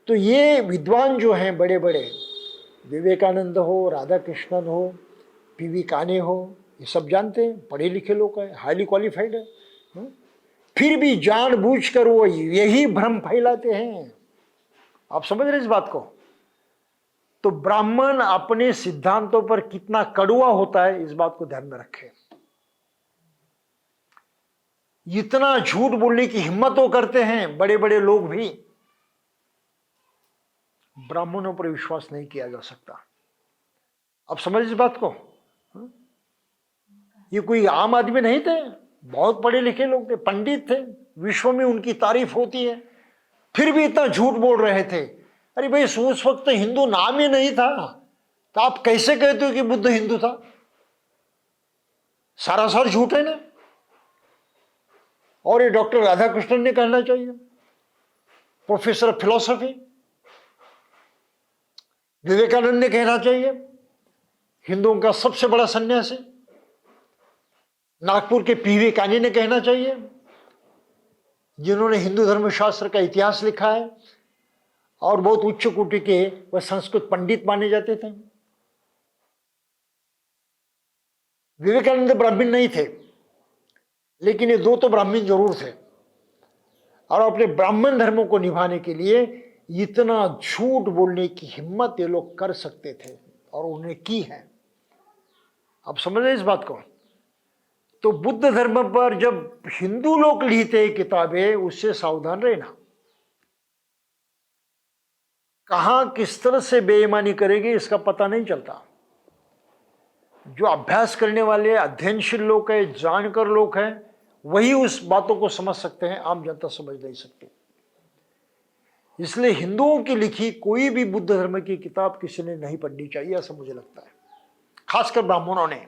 S1: तो ये विद्वान जो हैं बड़े बड़े, विवेकानंद हो, राधा कृष्णन हो, पीवी काने हो, ये सब जानते हैं, पढ़े लिखे लोग हैं, हाईली क्वालिफाइड है। फिर भी जानबूझकर वो यही भ्रम फैलाते हैं। आप समझ रहे इस बात को? तो ब्राह्मण अपने सिद्धांतों पर कितना कड़वा होता है, इस बात को ध्यान में रखें। इतना झूठ बोलने की हिम्मत वो करते हैं बड़े बड़े लोग भी। ब्राह्मणों पर विश्वास नहीं किया जा सकता। आप समझ इस बात को? ये कोई आम आदमी नहीं थे, बहुत पढ़े लिखे लोग थे, पंडित थे, विश्व में उनकी तारीफ होती है, फिर भी इतना झूठ बोल रहे थे। अरे भाई, उस वक्त तो हिंदू नाम ही नहीं था, तो आप कैसे कहते हो कि बुद्ध हिंदू था? सारासार झूठ है ना। और ये डॉक्टर राधाकृष्णन ने कहना चाहिए, प्रोफेसर ऑफ फिलॉसफी। विवेकानंद ने कहना चाहिए, हिंदुओं का सबसे बड़ा सन्यासी। नागपुर के पीवी कानी ने कहना चाहिए, जिन्होंने हिंदू धर्मशास्त्र का इतिहास लिखा है और बहुत उच्च कोटि के वह संस्कृत पंडित माने जाते थे। विवेकानंद ब्राह्मण नहीं थे, लेकिन ये दो तो ब्राह्मण जरूर थे, और अपने ब्राह्मण धर्मों को निभाने के लिए इतना झूठ बोलने की हिम्मत ये लोग कर सकते थे और उन्होंने की है। आप समझ रहे इस बात को? तो बुद्ध धर्म पर जब हिंदू लोग लिखते हैं किताबें, उससे सावधान रहना। कहां किस तरह से बेईमानी करेंगे इसका पता नहीं चलता। जो अभ्यास करने वाले अध्ययनशील लोग हैं, जानकर लोग हैं, वही उस बातों को समझ सकते हैं, आम जनता समझ नहीं सकती। इसलिए हिंदुओं की लिखी कोई भी बुद्ध धर्म की किताब किसी ने नहीं पढ़नी चाहिए, ऐसा मुझे लगता है, खासकर ब्राह्मणों ने।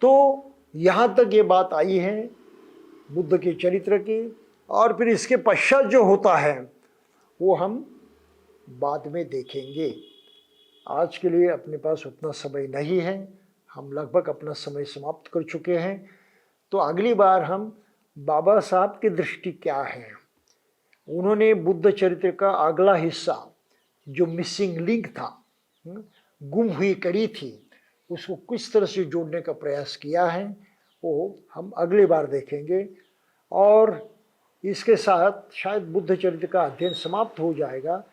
S1: तो यहाँ तक ये बात आई है बुद्ध के चरित्र की, और फिर इसके पश्चात जो होता है वो हम बाद में देखेंगे। आज के लिए अपने पास उतना समय नहीं है, हम लगभग अपना समय समाप्त कर चुके हैं। तो अगली बार हम बाबा साहब की दृष्टि क्या है, उन्होंने बुद्ध चरित्र का अगला हिस्सा जो मिसिंग लिंक था, गुम हुई कड़ी थी, उसको किस तरह से जोड़ने का प्रयास किया है वो हम अगली बार देखेंगे। और इसके साथ शायद बुद्ध चरित्र का अध्ययन समाप्त हो जाएगा,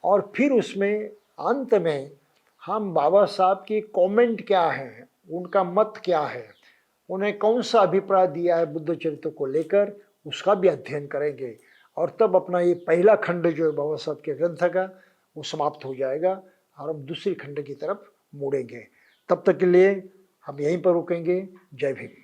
S1: और फिर उसमें अंत में हम बाबा साहब की कमेंट क्या है, उनका मत क्या है, उन्हें कौन सा अभिप्राय दिया है बुद्ध चरित्र को लेकर, उसका भी अध्ययन करेंगे। और तब अपना ये पहला खंड जो है बाबा साहब के ग्रंथ का वो समाप्त हो जाएगा और हम दूसरी खंड की तरफ मुड़ेंगे। तब तक के लिए हम यहीं पर रुकेंगे। जय भीम।